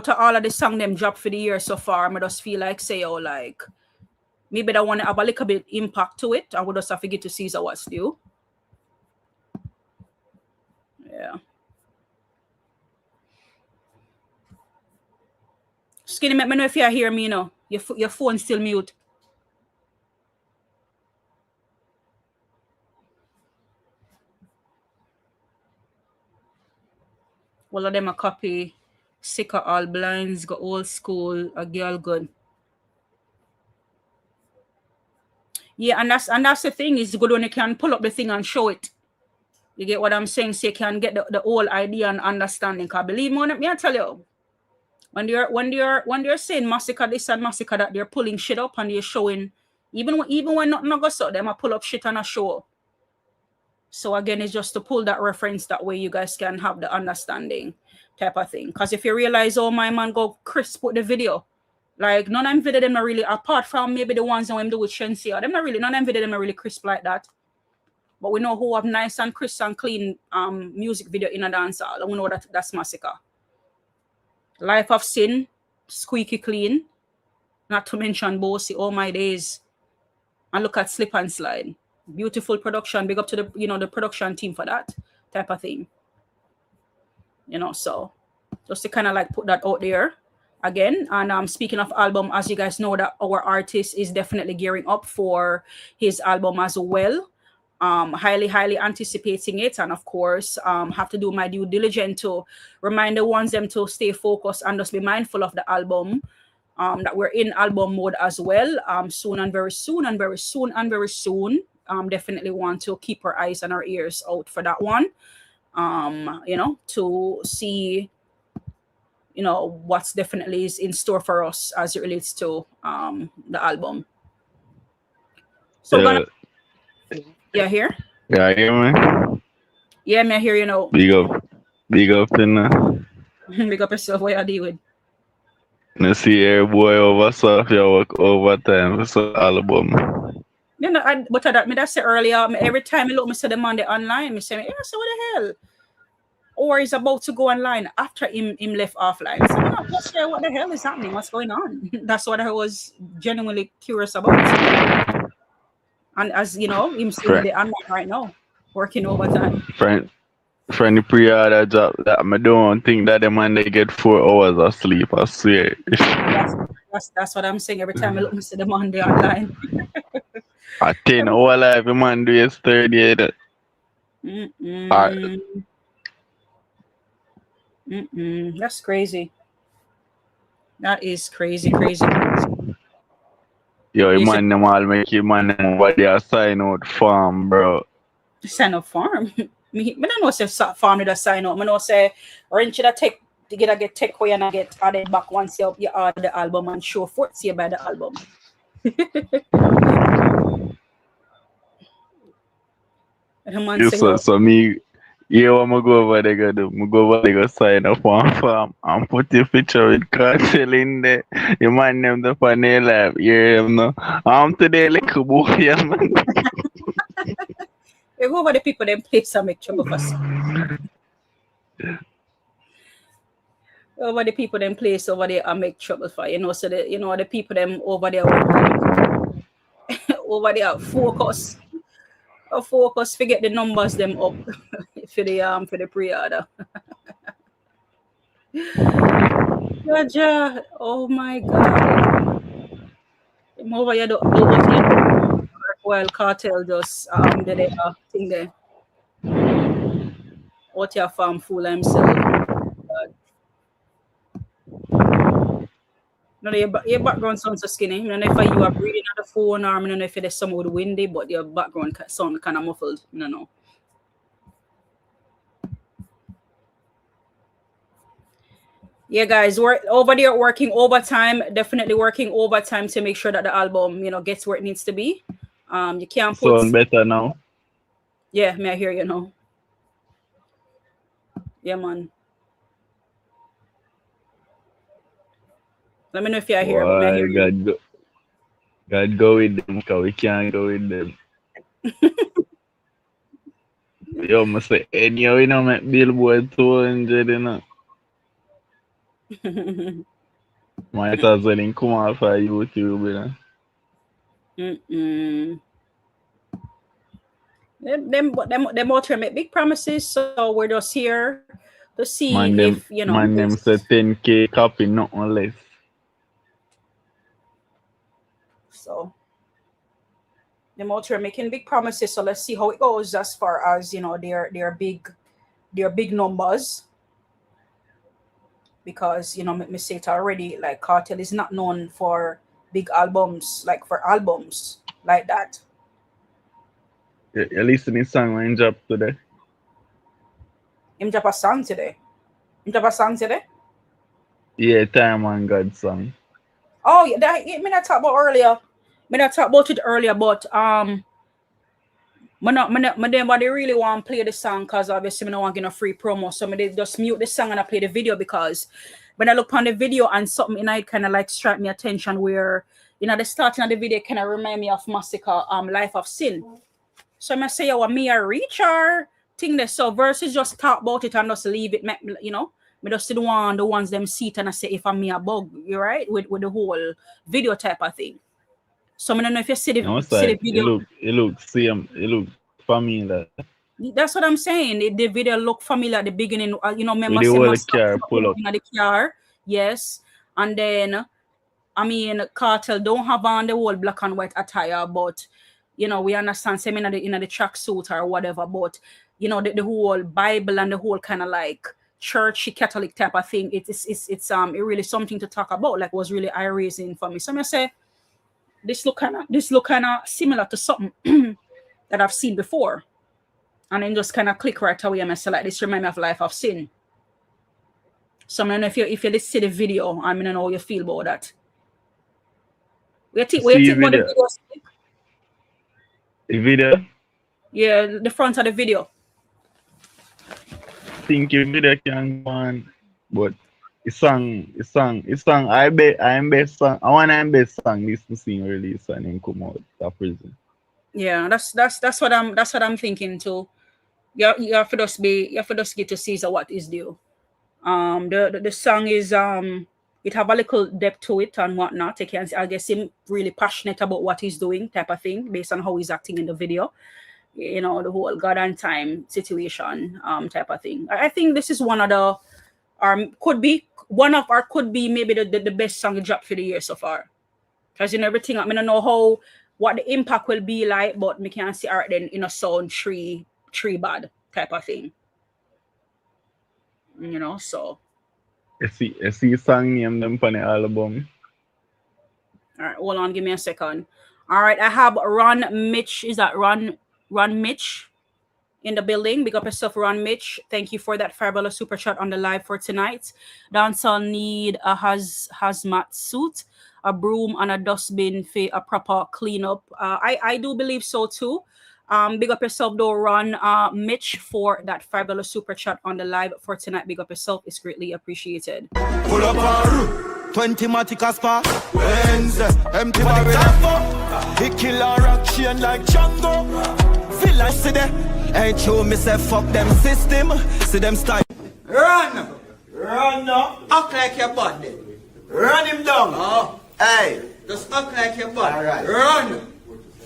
of all of the song them drop for the year so far, I just feel like say, oh, like maybe I want to have a little bit impact to it. I would just have to get to Caesar what's due. Yeah. Skinny, let me know if you hear me, you know. Your phone's still mute. All of them a copy. Sicker all blinds, go old school, a girl good. Yeah, and that's the thing, is good when you can pull up the thing and show it. You get what I'm saying? So you can get the whole idea and understanding. Cause believe me, I tell you, when they're saying Massica this and Massica that, they're pulling shit up and they're showing, even when nothing goes up, them I pull up shit and I show. So again, it's just to pull that reference, that way you guys can have the understanding type of thing. Because if you realize, oh, my man go Chris put the video, like none of them video them not really, apart from maybe the ones that we do with Shensia, them not really, none of them video them not really crisp like that. But we know who have nice and crisp and clean music video in a dancehall, and we know that that's Massica. Life of Sin, squeaky clean, not to mention Bossy, all my days. And look at Slip and Slide. Beautiful production. Big up to the, the production team for that type of thing. So just to kind of like put that out there again. And speaking of album, as you guys know, that our artist is definitely gearing up for his album as well. Highly anticipating it, and of course have to do my due diligence to remind the ones them to stay focused and just be mindful of the album, that we're in album mode as well, soon and very soon. Definitely want to keep our eyes and our ears out for that one, to see what's definitely is in store for us as it relates to the album. So yeah, here? Yeah, I hear me. Yeah, me hear Big up in Big up yourself, what you deal with. I see every boy over stuff you work overtime for the album. But I said earlier, every time I look, I see them on the online, I say, so what the hell? Or he's about to go online after him left offline. So I'm not sure what the hell is happening, what's going on. That's what I was genuinely curious about. And as you know, him seeing the online right now, working overtime. Friend pre-order job that I don't think that the man they get 4 hours of sleep, I swear. That's what I'm saying. Every time I look, I see them on the online. I 10 hour life, the man do is 38. That's crazy. That is crazy. Yo, you man them all make you man them over there sign out farm, bro. Sign up farm? I don't know say farm did a sign out. I know say rent should take to get take away and get added back once you add the album and show forth see by the album. So me, I'm gonna go over there, go sign up on farm and put your picture with Kartel in there. You man them the funny life, I'm today like a boy, man. You go over the people them place and make trouble for us. Over the people them place over there and make trouble for so the people them over there over there focus forget the numbers them up for the pre-order. Oh my god. I'm over here don't while Kartel just did a thing there. What your farm fool himself. No, your background sounds so skinny. I don't know if you are breathing on the phone or I don't know if it's somewhat windy, but your background sound kind of muffled. I don't know. Yeah, guys, we're over there working overtime. Definitely working overtime to make sure that the album, gets where it needs to be. You can't put. Sound better now. Yeah, may I hear you now? Yeah, man. Let me know if you're here. But may I hear you? God go with them, because we can't go with them. Yo, must say, anyhow, make Billboard 200, Might as well come off of YouTube, Them out here make big promises, so we're just here to see if Man, them say 10K copy, nothing less. So them out here making big promises, so let's see how it goes as far as their big numbers. because me say it already, like Kartel is not known for big albums, like for albums like that. You listening song when drop today? Him drop a song today. Him drop a song today. Yeah, Time and God song. Oh yeah, that me not talk about earlier. Me not talk about it earlier, but But they really want to play the song because obviously I don't want to get a free promo. So they just mute the song and I play the video because when I look on the video and something in it kind of like strike me attention where the starting of the video kind of remind me of Massica, Life of Sin. So I say, oh, me a reach or thing there. So versus just talk about it and just leave it, me just don't want the ones them see it and I say if I'm me a bug, you right? With the whole video type of thing. So I don't know if you see the video. It look same. It look familiar. That's what I'm saying. The video look familiar at the beginning. Remember with the whole car pull up. In the car, yes. And then, Kartel don't have on the whole black and white attire, but we understand same in the tracksuit or whatever. But the whole Bible and the whole kind of like churchy Catholic type of thing. It's really something to talk about. Like was really eye-raising for me. So I say. This look kind of similar to something that I've seen before, and then just kind of click right away and I say like this remind me of Life of Sin. So I don't know if you see the video, I don't know how you feel about that. We think about the video. The video? Yeah, the front of the video. Think your video can go on, but it's song. I best song. I want I'm best song this to sing release and then come out of prison. Yeah, that's what I'm thinking too. You have to just get to Caesar what is due. The song is it have a little depth to it and whatnot. I guess him really passionate about what he's doing type of thing based on how he's acting in the video. The whole God and time situation type of thing. I think this is one of the could be maybe the best song dropped for the year so far. Because everything, I don't know what the impact will be like, but me can see art then sound tree bad type of thing. So. I see song name them on the album. All right, hold on, give me a second. All right, I have Ron Mitch. Is that Ron Mitch? In the building, big up yourself, Ron Mitch. Thank you for that $5 super chat on the live for tonight. Dancehall need a hazmat suit, a broom, and a dustbin for a proper cleanup. I do believe so too. Big up yourself though, Ron Mitch, for that $5 super chat on the live for tonight. Big up yourself, it's greatly appreciated. Pull up 20 Matic spa. Wednesday, empty barrel. He kill a rock chain like Django. Feel like see there. Ain't true, me say fuck them system. See them style. Run now. Act like your body. Run him down. Oh. Hey. Just act like your body. Right. Run.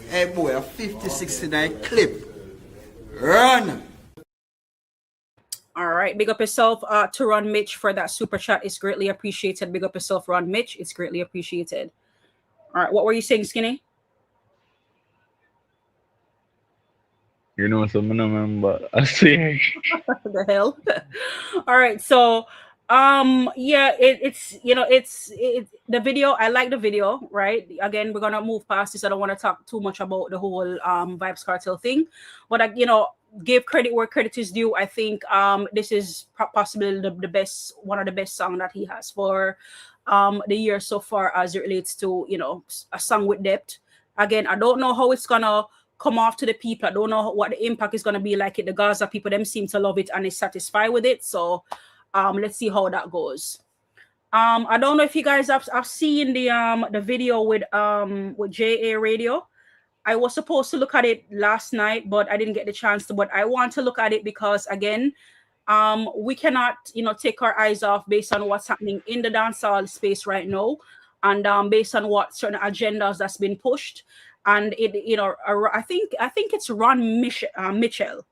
Hey boy, a 50-69 clip. Run. All right, big up yourself to Ron Mitch for that super chat. It's greatly appreciated. Big up yourself, Ron Mitch. It's greatly appreciated. All right, what were you saying, Skinny? So I don't remember. I see. The hell. All right, so yeah, it's the video. I like the video, right? Again, we're gonna move past this. I don't want to talk too much about the whole Vybz Kartel thing, but give credit where credit is due. I think this is possibly the best, one of the best songs that he has for the year so far as it relates to a song with depth. Again, I don't know how it's gonna come off to the people. I don't know what the impact is gonna be like. The Gaza people, them seem to love it and is satisfied with it. So let's see how that goes. I don't know if you guys have seen the video with JA Radio. I was supposed to look at it last night, but I didn't get the chance to. But I want to look at it because again, we cannot take our eyes off based on what's happening in the dancehall space right now, and based on what certain agendas that's been pushed. And it I think it's Ron Mitchell.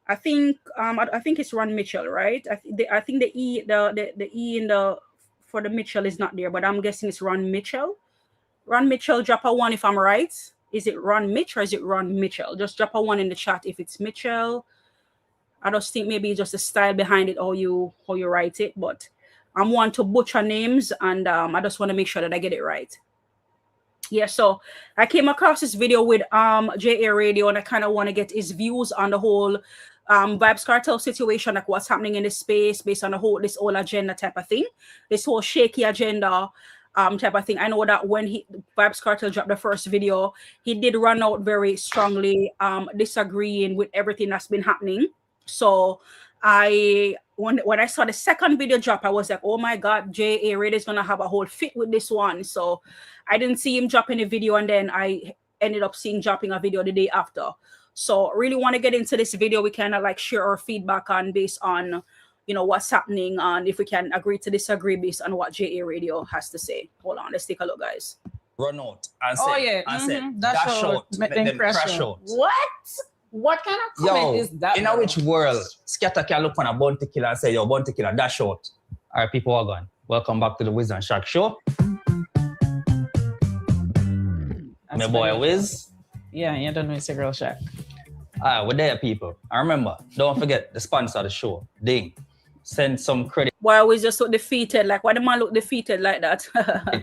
I think it's Ron Mitchell, right? I think the E in the for the Mitchell is not there, but I'm guessing it's Ron Mitchell. Ron Mitchell, drop a one if I'm right. Is it Ron Mitch or is it Ron Mitchell? Just drop a one in the chat if it's Mitchell. I just think maybe just the style behind it, how you write it. But I'm one to butcher names, and I just want to make sure that I get it right. Yeah, so I came across this video with JA Radio, and I kind of want to get his views on the whole Vybz Kartel situation, like what's happening in this space based on this whole agenda type of thing, this whole shaky agenda type of thing. I know that when Vybz Kartel dropped the first video, he did run out very strongly, disagreeing with everything that's been happening. So when I saw the second video drop, I was like, oh my God, J.A. Radio is gonna have a whole fit with this one. So I didn't see him dropping a video, and then I ended up dropping a video the day after. So really want to get into this video. We kind of like share our feedback on based on, you know, what's happening, and if we can agree to disagree based on what JA Radio has to say. Hold on, let's take a look, guys. Run out and say, dash out, make them crash out. What kind of comment is that? In which world, Scatter can look on a bounty killer and say, yo, bounty killer, dash out. All right, people are gone. Welcome back to the Wiz and Shark Show. My boy Wiz. Yeah, you don't know it's a girl Shark. All right, we're there, people. And remember, don't forget the sponsor of the show, Ding. Send some credit. Why we just look defeated? Like, why the man look defeated like that?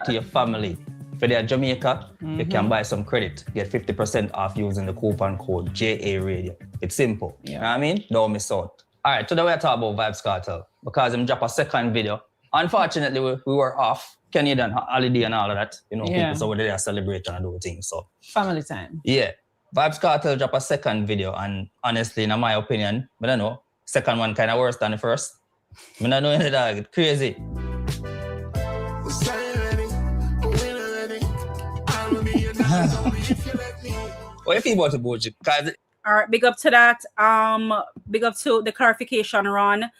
To your family. If you're in Jamaica, you can buy some credit. Get 50% off using the coupon code JA Radio. It's simple. Yeah. You know what I mean? Don't miss out. All right, today we're talking about Vybz Kartel because him drop a second video. Unfortunately, we were off. Canadian holiday and all of that. You know, people so they are celebrating and do things. So family time. Yeah. Vybz Kartel drop a second video, and honestly, in my opinion, I don't know, second one kind of worse than the first. I don't know any dog. It's crazy. What do you think about the budget? All right, big up to that. Big up to the clarification, Ron.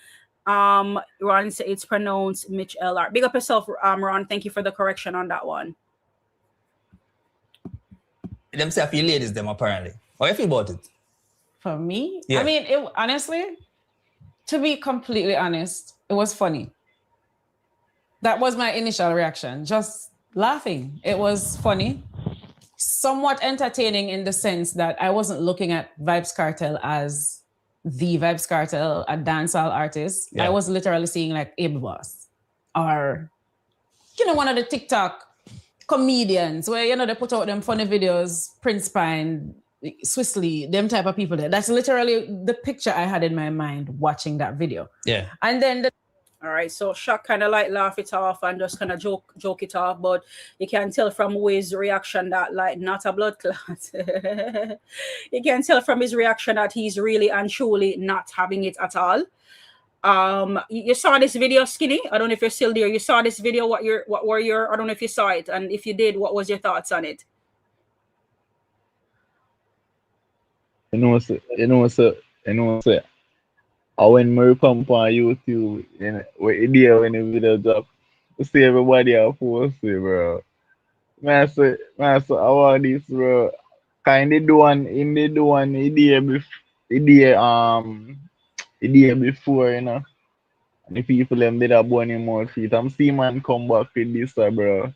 Ron said it's pronounced Mitch LR. Big up yourself, Ron. Thank you for the correction on that one. Them say a few ladies, them apparently. What do you feel about it? For me? Yeah. I mean, honestly, to be completely honest, it was funny. That was my initial reaction, just laughing. It was funny, somewhat entertaining in the sense that I wasn't looking at Vybz Kartel as the Vybz Kartel, a dancehall artist. Yeah. I was literally seeing like Able Boss or, you know, one of the TikTok comedians where, you know, they put out them funny videos, Prince Pine, Swissley, them type of people there. That's literally the picture I had in my mind watching that video. Yeah. And then all right, so Shock kind of like laugh it off and just kind of joke it off, but you can tell from Wiz's reaction that like not a blood clot. You can tell from his reaction that he's really and truly not having it at all. You saw this video, Skinny. I don't know if you're still there. You saw this video. What were your? I don't know if you saw it, and if you did, what was your thoughts on it? You know, when I come on YouTube, when the video drop, you see everybody are post it, bro. Man, say, I want this, bro. Kind of do one the day before, you know. And the people them did a bunny mouth feet. I'm seeing man come back with this, bro.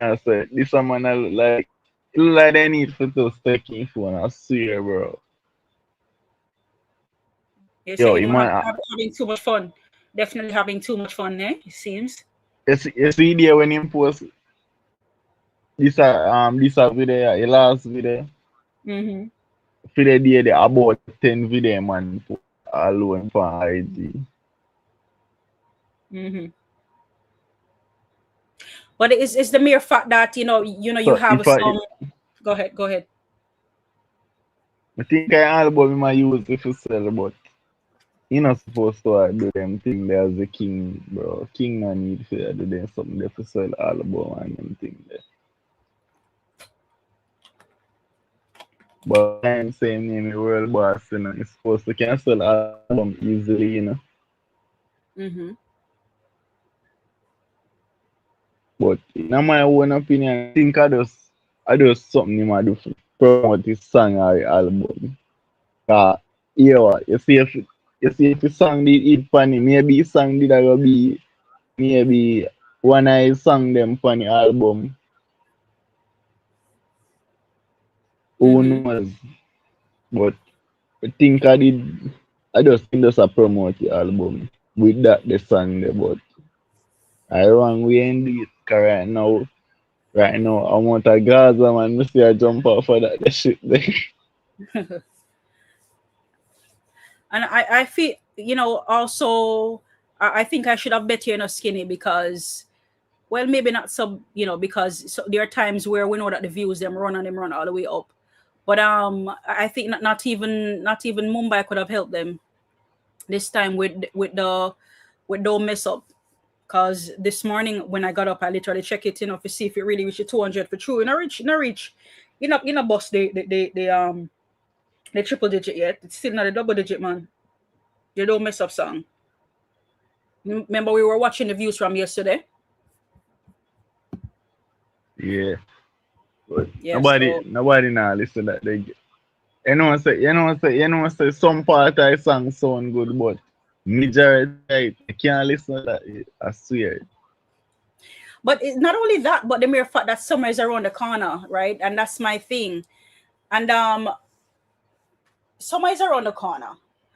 I said, this man like they need for those taking phone, I swear, bro. You're saying having too much fun. Definitely having too much fun, eh? It seems. You see there when him post this video, the last video. Mm-hmm. For the day, there about 10 video man alone for IG. Mm-hmm. But it's the mere fact that you have some. Go ahead. I think I album might use it for sell, but you're not supposed to do them thing there as a king, bro. King no need to do them something there for sell album and them thing there. But I'm saying in the world boss, you know, it's supposed to cancel album easily, you know. Mm-hmm. But in my own opinion, I think I just something you might do for promote his song or album. You see if the song did it funny, maybe his song did be maybe one I sang them funny album. Who knows? But I think I just promote the album with that the song there, but I wrong way indeed. Cause right now, I want a Gaza man. Me see I jump off for that the shit there. And I feel, also, I think I should have bet skinny because, well, maybe not because there are times where we know that the views them run all the way up. But I think not even Mumbai could have helped them this time with the mess up. Cause this morning when I got up, I literally check it, to see if it really reached 200 for true. And I reach, boss the triple digit yet. It's still not a double digit, man. You don't mess up song. Remember we were watching the views from yesterday? Yeah. But Yeah, nobody now listen that they get. Say some part of the song sound good, but majority I can't listen to that. I swear. But it's not only that, but the mere fact that summer is around the corner, right? And that's my thing. And summer is around the corner.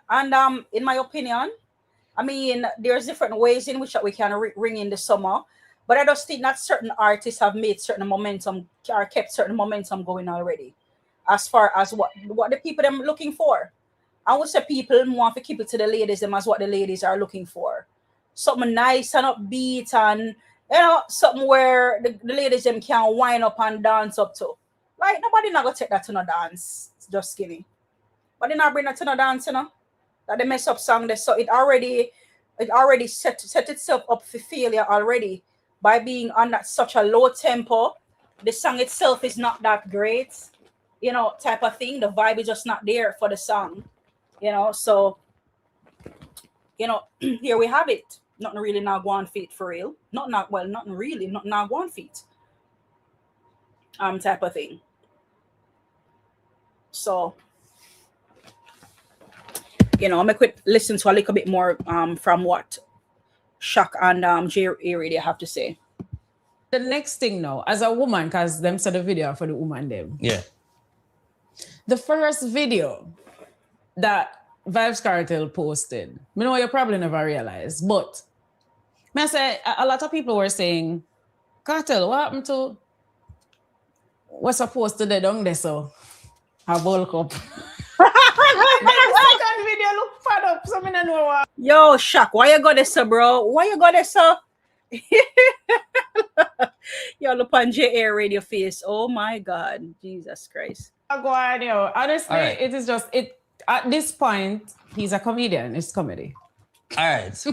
And in my opinion, I mean, there's different ways in which that we can ring in the summer. But I just think that certain artists have made certain momentum or kept certain momentum going already. As far as what the people them looking for. I would say people want to keep it to the ladies them as what the ladies are looking for. Something nice and upbeat and something where the ladies them can wind up and dance up to. Like nobody not gonna take that to no dance. It's just skinny. But they not bring that to no dance, That they mess up song there. So it already set itself up for failure already by being on that such a low tempo. The song itself is not that great, type of thing. The vibe is just not there for the song, so here we have it. Nothing really not one feet for real. Nothing really not one feet. Type of thing. So I'm gonna listen to a little bit more from what Shaq and J really have to say. The next thing now, as a woman, because them saw the video for the woman them. Yeah. The first video that Vybz Kartel posted, I know you probably never realized, but I say a lot of people were saying, Kartel, what happened to what's supposed to the down there so a bulk up? The second video look fat up, so I don't know what. Yo, Shaq, why you got this, bro? Why you got this, Yo, look on J radio face. Oh my God, Jesus Christ. Go on, yo. Honestly, right. It is just it. At this point, he's a comedian. It's comedy. All right,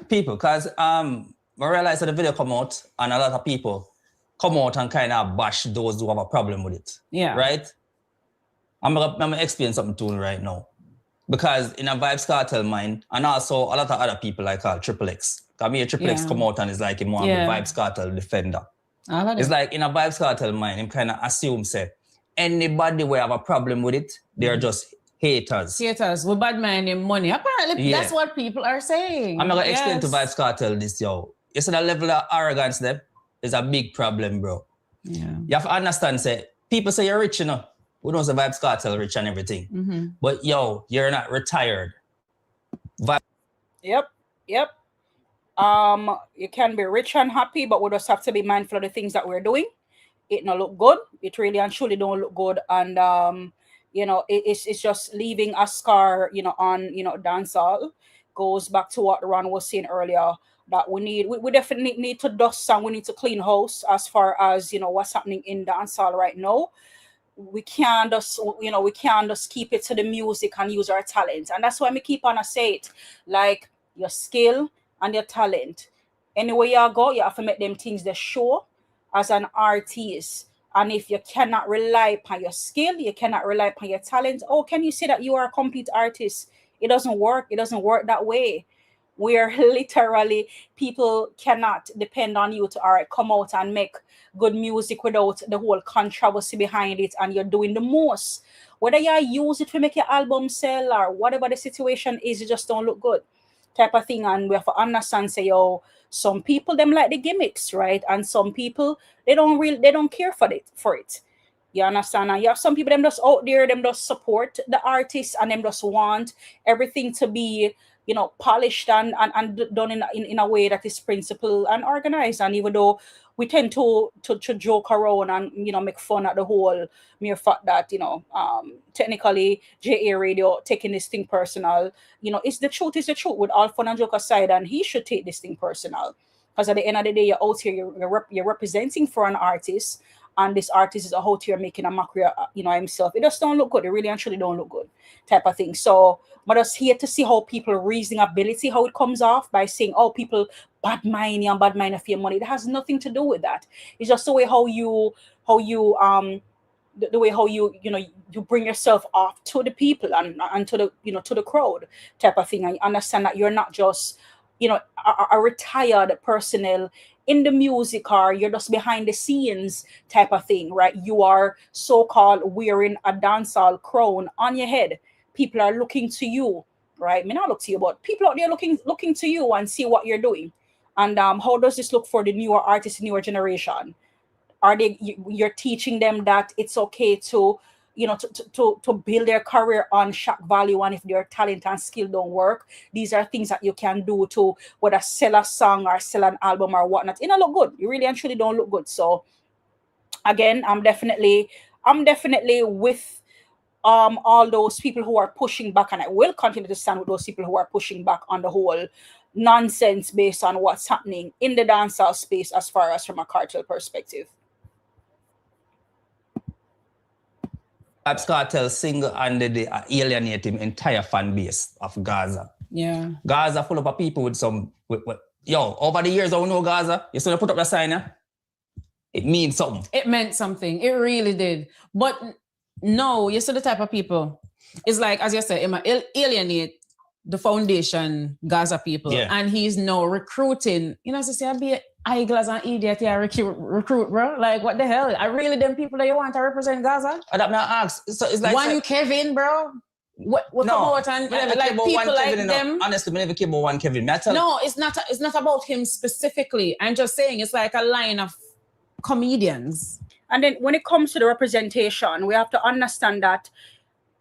people, because I realized that the video come out and a lot of people come out and kind of bash those who have a problem with it. Yeah. Right? I'm gonna explain something to you right now. Because in a Vybz Kartel mind, and also a lot of other people I call Triple X. Because me, Triple X come out and it's like him one of the Vybz Kartel defender. It's like in a Vybz Kartel mind, him kind of assume say anybody will have a problem with it, they're just haters. Haters, we bad minding money. Apparently, that's what people are saying. I'm gonna explain to Vybz Kartel this, yo. You see the level of arrogance there is a big problem, bro. Yeah. You have to understand, say, people say you're rich, Who knows the Vybz Kartel rich and everything. Mm-hmm. But yo, you're not retired. Yep. You can be rich and happy, but we just have to be mindful of the things that we're doing. It not look good. It really and truly don't look good. And it's just leaving a scar, on dancehall. Goes back to what Ron was saying earlier, that we definitely need to dust and we need to clean house as far as what's happening in dancehall right now. We can't just keep it to the music and use our talent. And that's why we keep on say it, like your skill and your talent. Anywhere you go, you have to make them things that show as an artist. And if you cannot rely upon your skill, you cannot rely upon your talent, can you say that you are a complete artist? It doesn't work. It doesn't work that way. Where literally people cannot depend on you to come out and make good music without the whole controversy behind it, and you're doing the most. Whether you use it to make your album sell or whatever the situation is, it just don't look good, type of thing. And we have to understand, say, some people them like the gimmicks, right? And some people they don't care for it. You understand? And you have some people them just out there, them just support the artists and them just want everything to be polished and done in a way that is principled and organized. And even though we tend to joke around and make fun at the whole mere fact that technically JA Radio taking this thing personal, it's the truth is the truth, with all fun and joke aside, and he should take this thing personal, because at the end of the day, you're out here, you're representing for an artist, and this artist is out here making a mockery of himself. It just don't look good. It really and truly don't look good, type of thing. So but just here to see how people reasoning ability, how it comes off by saying, oh, people bad mind you and bad mind of your money. It has nothing to do with that. It's just the way how you the way how you bring yourself off to the people and to the to the crowd, type of thing. And you understand that you're not just a retired personnel in the music, or you're just behind the scenes, type of thing, right? You are so-called wearing a dancehall crown on your head. People are looking to you, right? Me not look to you, but people out there looking to you and see what you're doing. And how does this look for the newer artists, newer generation? Are you're teaching them that it's okay to to build their career on shock value, and if their talent and skill don't work, these are things that you can do to whether sell a song or sell an album or whatnot. It don't look good. You really and truly don't look good. So again, I'm definitely with all those people who are pushing back, and I will continue to stand with those people who are pushing back on the whole nonsense based on what's happening in the dancehall space as far as from a cartel perspective. Vybz Kartel single-handedly alienate him entire fan base of Gaza. Yeah. Gaza full of people with over the years I know Gaza, you still put up the sign, yeah? It means something. It meant something. It really did. But no, you're still the type of people. It's like, as you said, it might alienate the foundation Gaza people. Yeah. And he's now recruiting, as I say, I'd be eyeglass and idiot here recruit, bro. Like, what the hell? Are really them people that you want to represent Gaza? I'd have not asked. So it's like one Kevin, bro. What come out and like people like them? Honestly, we never care about one Kevin. No, it's not about him specifically. I'm just saying it's like a line of comedians. And then when it comes to the representation, we have to understand that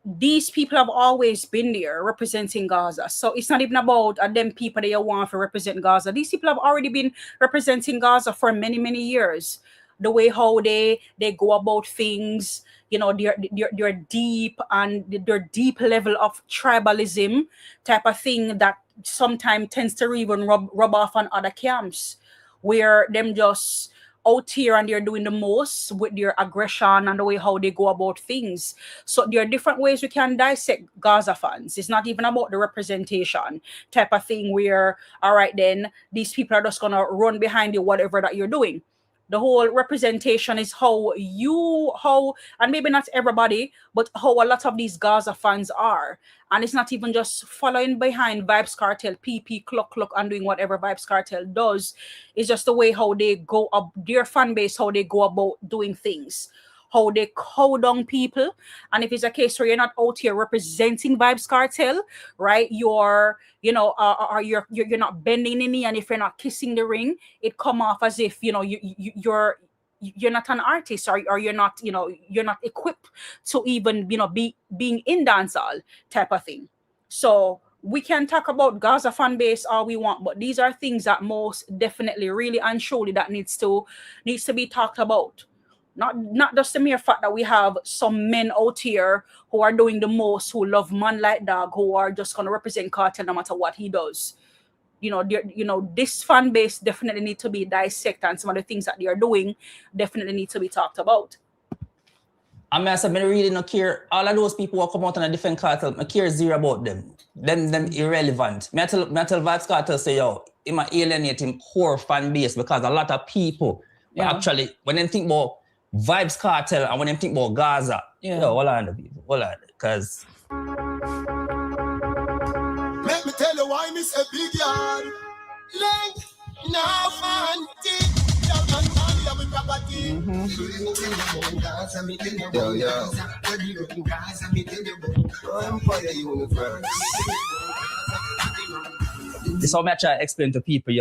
these people have always been there representing Gaza. So it's not even about them people that you want to represent Gaza. These people have already been representing Gaza for many, many years. The way how they go about things, their deep and their deep level of tribalism type of thing that sometimes tends to even rub off on other camps, where them just out here and they're doing the most with their aggression and the way how they go about things. So there are different ways we can dissect Gaza fans. It's not even about the representation type of thing where, all right, then these people are just going to run behind you, whatever that you're doing. The whole representation is how, and maybe not everybody, but how a lot of these Gaza fans are. And it's not even just following behind Vybz Kartel, PP, clock, and doing whatever Vybz Kartel does. It's just the way how they go up, their fan base, how they go about doing things, how they cow down people. And if it's a case where you're not out here representing Vybz Kartel, right, you're not bending the knee, and if you're not kissing the ring, it come off as if you're not an artist, or you're not equipped to even being in dancehall type of thing. So we can talk about Gaza fan base all we want, but these are things that most definitely, really and truly, that needs to be talked about. Not just the mere fact that we have some men out here who are doing the most, who love man like dog, who are just going to represent Kartel no matter what he does. This fan base definitely need to be dissected, and some of the things that they are doing definitely need to be talked about. I really don't care. All of those people who come out on a different Kartel, I care zero about them. Them irrelevant. I tell Vybz Kartel say, it might alienate him core fan base, because a lot of people actually, when they think about Vybz Kartel and when they think about Gaza, hold on, because let me tell you why miss a big yard. Length, now man, this is how I try to explain to people,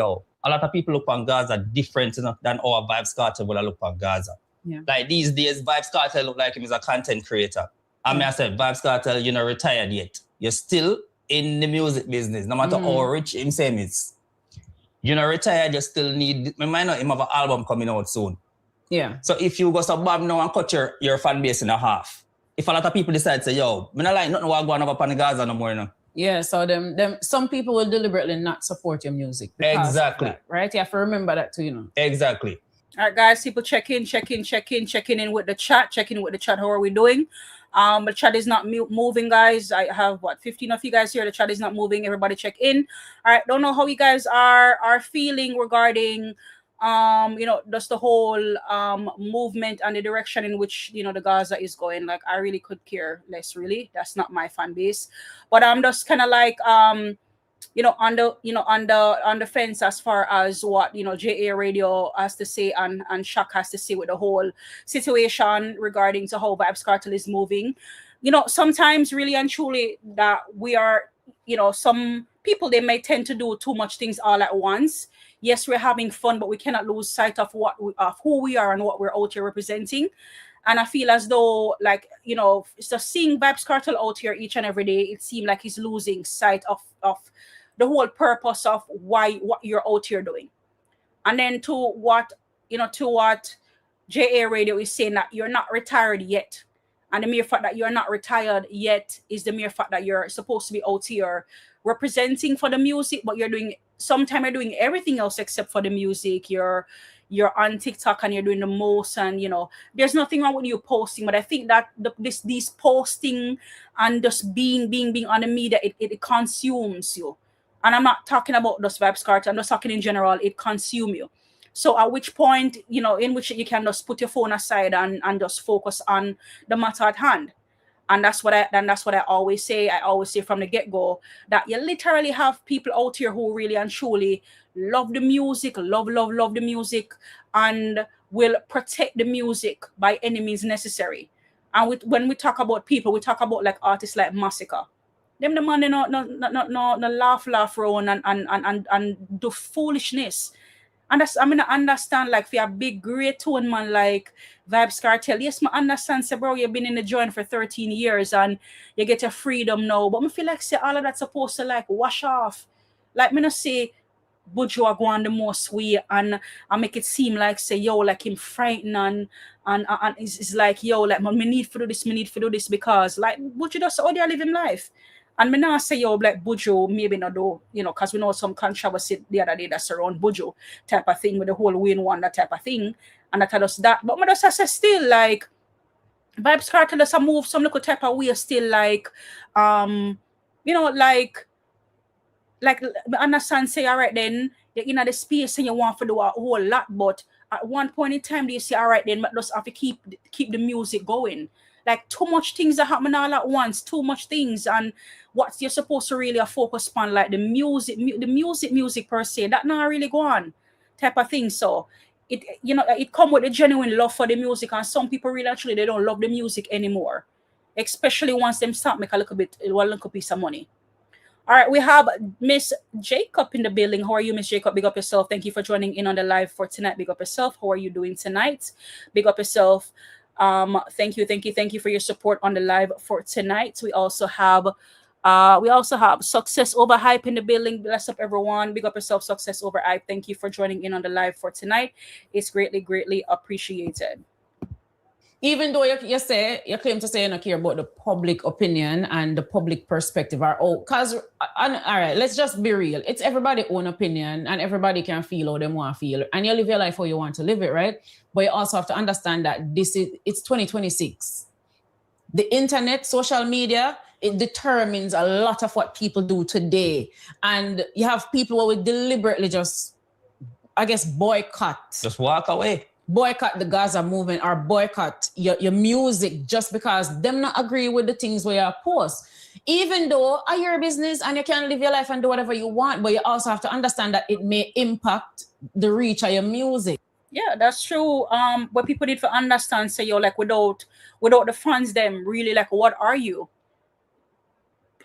a lot of people look on Gaza different than our Vybz Kartel will look on Gaza. Yeah. Like these days, Vybz Kartel look like him as a content creator. I said, Vybz Kartel, you're not retired yet. You're still in the music business, no matter how rich him say is, you know, retired, you still need, I might not him have an album coming out soon. Yeah. So if you go to Bob now and cut your fan base in a half, if a lot of people decide to say, yo, I don't like nothing what going over on Gaza no more now. Yeah, so them some people will deliberately not support your music. Exactly. That, right? You have to remember that too, you know. Exactly. All right, guys, people checking in with the chat. How are we doing? The chat is not moving, guys. I have 15 of you guys here. The chat is not moving. Everybody check in. All right, don't know how you guys are feeling regarding you know, just the whole movement and the direction in which, you know, the Gaza is going. Like, I really could care less, really. That's not my fan base. But I'm just kind of like you know, on the fence as far as what, you know, JA Radio has to say and Shock has to say with the whole situation regarding to how Vybz Kartel is moving. You know, sometimes really and truly that we are, you know, some people, they may tend to do too much things all at once. Yes, we're having fun, but we cannot lose sight of who we are and what we're out here representing. And I feel as though, like, you know, so seeing Vybz Kartel out here each and every day, it seemed like he's losing sight of the whole purpose of what you're out here doing. And then to what JA Radio is saying, that you're not retired yet. And the mere fact that you're not retired yet is the mere fact that you're supposed to be out here representing for the music, but you're doing everything else except for the music. You're on TikTok and you're doing the most, and you know, there's nothing wrong with you posting, but I think that these posting and just being on the media, it consumes you. And I'm not talking about just Vybz Kartel, I'm just talking in general, it consumes you. So at which point, you know, in which you can just put your phone aside and just focus on the matter at hand. And that's what I always say. I always say from the get-go that you literally have people out here who really and truly love the music, love the music, and will protect the music by any means necessary. And when we talk about people, we talk about like artists like Massica. Them the man, they no laugh around and do foolishness. And that's, I mean, I understand, like, for a big great tone man like Vybz Kartel. Yes, I understand, say, bro, you've been in the joint for 13 years and you get your freedom now. But I feel like, say, all of that's supposed to, like, wash off. Like, me not say Buju are going the most way and I make it seem like, say, yo, like, him frightened and it's like, yo, like, me need to do this because, like, Buju does all their living life. And me not say, yo, like, Buju maybe not do, you know, because we know some controversy the other day that's around Buju type of thing with the whole Win Wonder type of thing. And that does that. But me just say still, like, Vybz Kartel does move some little type of way still, like, you know, like I understand, say, all right, then, you're in the space and you want to do a whole lot, but at one point in time, do you say, all right, then, but just have to keep the music going. Like, too much things are happening all at once, too much things, and what you're supposed to really focus on, like the music per se, that not really go on type of thing. So it, you know, it come with a genuine love for the music, and some people really actually, they don't love the music anymore, especially once them start make a little piece of money. All right, we have Miss Jacob in the building. How are you, Miss Jacob? Big up yourself. Thank you for joining in on the live for tonight. Big up yourself. How are you doing tonight? Big up yourself. Thank you for your support on the live for tonight. We also have Success Over Hype in the building. Bless up, everyone. Big up yourself, Success Over Hype. Thank you for joining in on the live for tonight. It's greatly appreciated. Even though you claim to say you don't care about the public opinion and the public perspective, because all right, let's just be real. It's everybody's own opinion, and everybody can feel how they want to feel, and you live your life how you want to live it, right? But you also have to understand that it's 2026. The internet, social media, it determines a lot of what people do today, and you have people who will deliberately just, I guess, boycott. Just walk away. Boycott the Gaza movement or boycott your music just because them not agree with the things where you post. Even though are your business and you can live your life and do whatever you want, but you also have to understand that it may impact the reach of your music. Yeah, that's true. What people need to understand, say, yo, like, without the fans, them really, like, what are you?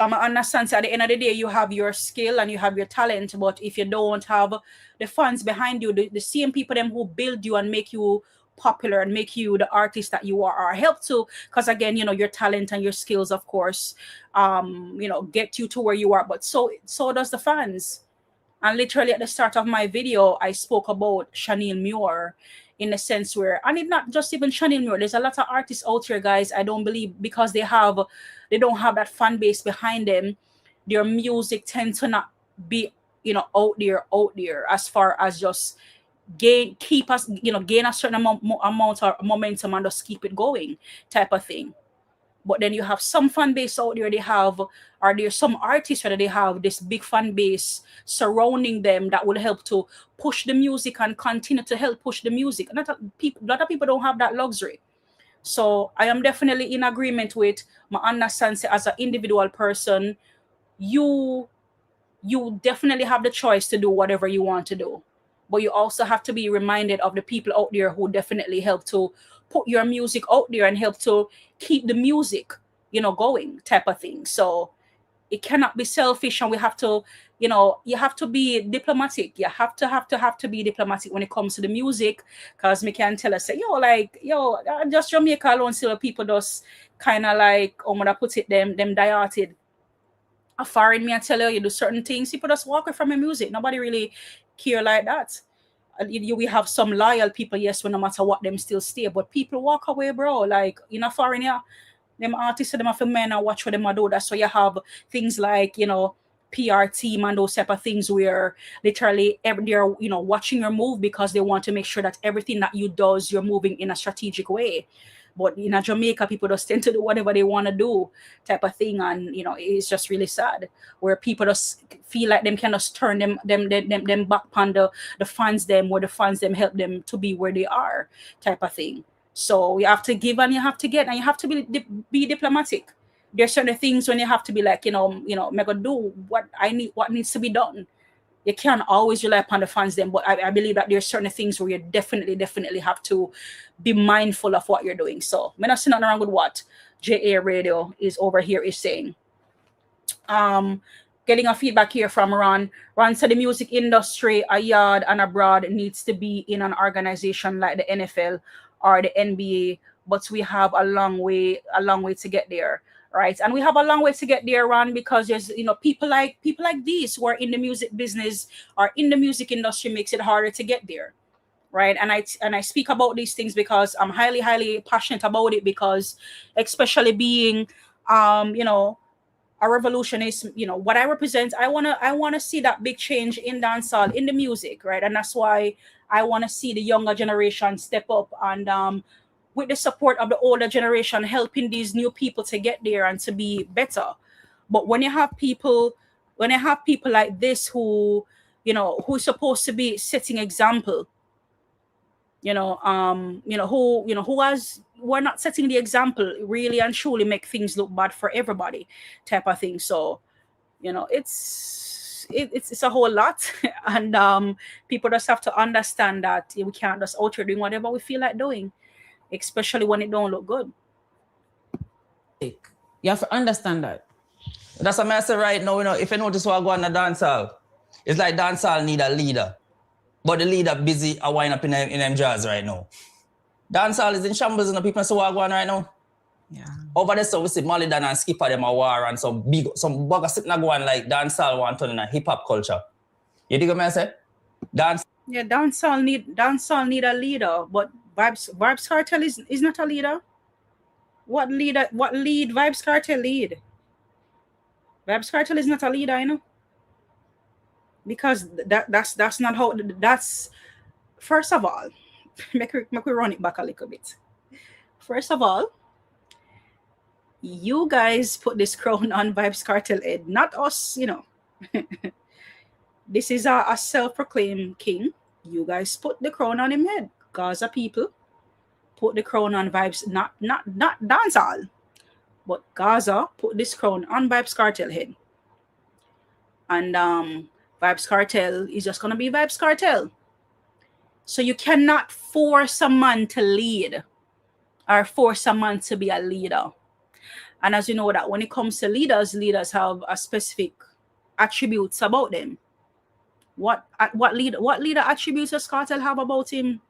I understand, so at the end of the day, you have your skill and you have your talent, but if you don't have the fans behind you, the same people them who build you and make you popular and make you the artist that you are, or help to, because again, you know, your talent and your skills, of course, you know, get you to where you are, but so does the fans. And literally at the start of my video, I spoke about Shaneil Muir in a sense where, and it's not just even Shaneil Muir, there's a lot of artists out here, guys, I don't believe, because they don't have that fan base behind them, their music tends to not be, you know, out there as far as just gain a certain amount of momentum and just keep it going type of thing. But then you have some fan base out there, there's some artists where they have this big fan base surrounding them that will help to push the music and continue to help push the music. A lot of people don't have that luxury. So I am definitely in agreement with my understanding as an individual person. You definitely have the choice to do whatever you want to do. But you also have to be reminded of the people out there who definitely help to put your music out there and help to keep the music, you know, going type of thing. So it cannot be selfish, and we have to, you know, you have to be diplomatic. You have to be diplomatic when it comes to the music, because me can tell us, say, just Jamaica alone, still people just kind of like, I'm gonna put it, them dieted. A foreign me, I tell you, you do certain things, people just walk away from your music. Nobody really care like that. We have some loyal people, yes, no matter what, them still stay. But people walk away, bro. Like, in a foreign, yeah, them artists, them have to men and watch what them do. That's why you have things like, you know, PR team and those type of things where literally they're, you know, watching your move because they want to make sure that everything that you does, you're moving in a strategic way. But in Jamaica, people just tend to do whatever they want to do type of thing. And, you know, it's just really sad where people just feel like them can just turn them back on the fans them, where the fans them help them to be where they are type of thing. So you have to give and you have to get, and you have to be diplomatic. There's certain things when you have to be like, you know, me go do what needs to be done. You can't always rely upon the fans then, but I believe that there's certain things where you definitely have to be mindful of what you're doing. So I'm not saying nothing wrong with what JA Radio is over here is saying. Getting a feedback here from Ron. Ron said the music industry, a yard and abroad, needs to be in an organization like the NFL or the NBA, but we have a long way to get there. Right, and we have a long way to get there, Ron, because there's, you know, people like these who are in the music business or in the music industry makes it harder to get there, right? And I speak about these things because I'm highly passionate about it, because especially being, you know, a revolutionist, you know, what I represent, I wanna see that big change in dancehall, in the music, right? And that's why I want to see the younger generation step up and with the support of the older generation, helping these new people to get there and to be better. But when you have people like this who, you know, who's supposed to be setting example, who are not setting the example, really and truly make things look bad for everybody type of thing. So, you know, it's a whole lot. And people just have to understand that we can't just out here doing whatever we feel like doing, especially when it don't look good. You have to understand that. That's what I say right now, you know, if you notice what I go on the dancehall, it's like dancehall need a leader. But the leader busy a wind up in them jazz right now. Dancehall is in shambles, and the people see what I go on right now. Yeah. Over there, so we see Molly Dan and Skipper them a war and some bugger sitting going like dancehall want to in a hip hop culture. You dig what I say? Dancehall need a leader, but Vybz Kartel is not a leader. What lead Vybz Kartel lead? Vybz Kartel is not a leader, you know? Because that's not how, that's, first of all, make we run it back a little bit. First of all, you guys put this crown on Vybz Kartel head, not us, you know. This is a self-proclaimed king. You guys put the crown on him head. Gaza people put the crown on Vybz, not dancehall, but Gaza put this crown on Vybz Kartel head. And Vybz Kartel is just gonna be Vybz Kartel. So you cannot force a man to lead or force a man to be a leader. And as you know that when it comes to leaders have a specific attributes about them. What leader attributes does Kartel have about him?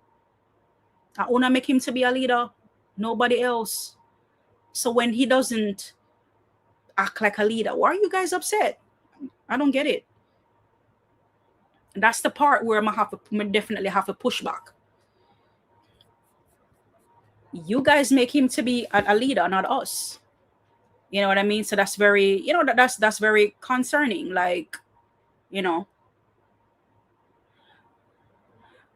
I wanna make him to be a leader, nobody else. So when he doesn't act like a leader, why are you guys upset? I don't get it. That's the part where I definitely have to push back. You guys make him to be a leader, not us. You know what I mean? So that's very, that's very concerning. Like,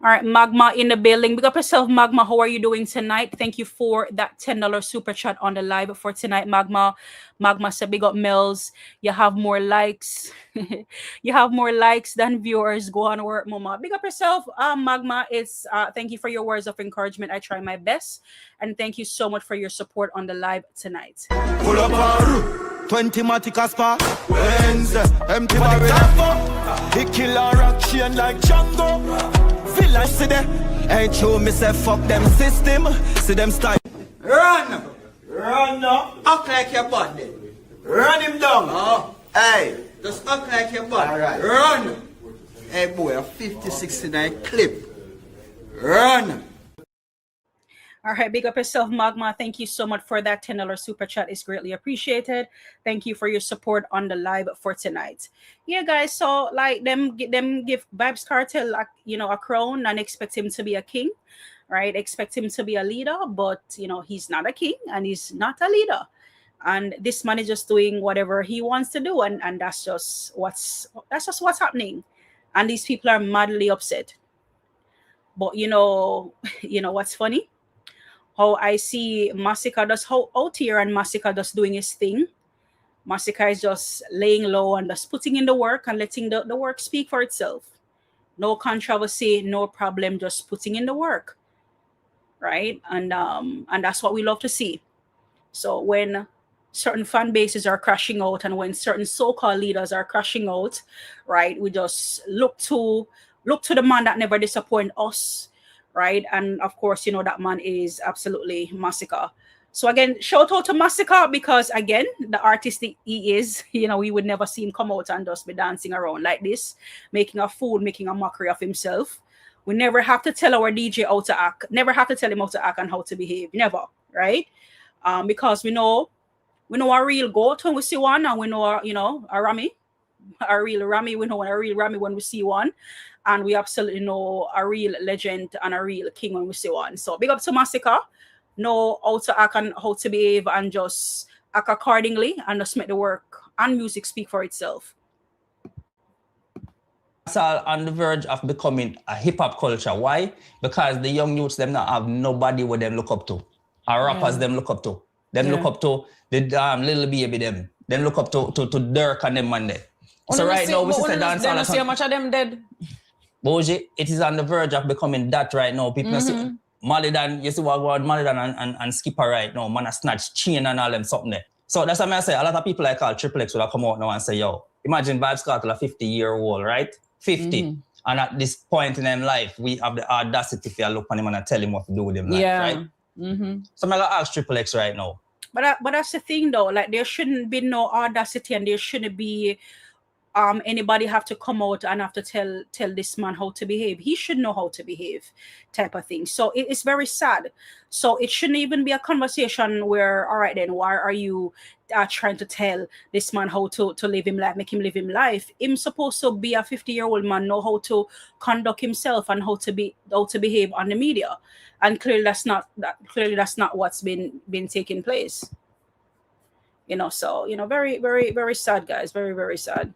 All right, Magma in the building. Big up yourself, Magma. How are you doing tonight? Thank you for that $10 super chat on the live for tonight, Magma. Magma said, big up Mellz. You have more likes. You have more likes than viewers. Go on work, Mama. Big up yourself, Magma. It's thank you for your words of encouragement. I try my best. And thank you so much for your support on the live tonight. Pull up 20 Matic spa. Wednesday, empty barrel. He kill a rock chain like Django. Village see them, ain't true, me say fuck them system. See them style. Run now. Act like your body. Run him down. Oh. Hey, just act like your body. Right. Run. Hey boy, a 50-69 clip. Run. All right, big up yourself, Magma. Thank you so much for that $10 super chat. It's greatly appreciated. Thank you for your support on the live for tonight. Yeah, guys. So like them give Vybz Kartel a crown and expect him to be a king, right? Expect him to be a leader, but he's not a king and he's not a leader. And this man is just doing whatever he wants to do, and that's just what's happening. And these people are madly upset. But what's funny? How I see Massica does out here and Massica just doing his thing. Massica is just laying low and just putting in the work and letting the work speak for itself. No controversy, no problem, just putting in the work. Right? And that's what we love to see. So when certain fan bases are crashing out and when certain so-called leaders are crashing out, right, we just look to the man that never disappoint us. Right, and of course, that man is absolutely Massica. So again, shout out to Massica because again, the artist he is, we would never see him come out and just be dancing around like this, making a fool, making a mockery of himself. We never have to tell our DJ how to act, never have to tell him how to act and how to behave, never, right? Because we know a real goat when we see one, and we know a Rami, a real Rami. We know a real Rami when we see one. And we absolutely know a real legend and a real king when we see one. So big up to Massica. Know how to act and how to behave and just act accordingly and just make the work and music speak for itself. It's all on the verge of becoming a hip-hop culture. Why? Because the young youths, them not have nobody where them look up to. Our rappers, them look up to. Them look up to the Little Baby, them. Then look up to Dirk and them man there. So right now, we see the dancehall. See how much of them dead? Boji, it is on the verge of becoming that right now. People see Malidan, you see what Malidan and Skipper right now, man, a snatch chain and all them something there. So that's what I say. A lot of people like call Triple X will come out now and say, yo, imagine Vybz Kartel, a 50-year-old, right? 50. And at this point in his life, we have the audacity to look on him and tell him what to do with him life, right? So I'm going to ask Triple X right now. But that's the thing though, like there shouldn't be no audacity and there shouldn't be anybody have to come out and have to tell this man how to behave. He should know how to behave, type of thing. So it's very sad. So it shouldn't even be a conversation where, all right then, why are you trying to tell this man how to live him life, make him live him life? Him supposed to be a 50-year-old man, know how to conduct himself and how to behave on the media. And clearly that's not what's been taking place. So very, very, very sad, guys. Very, very sad.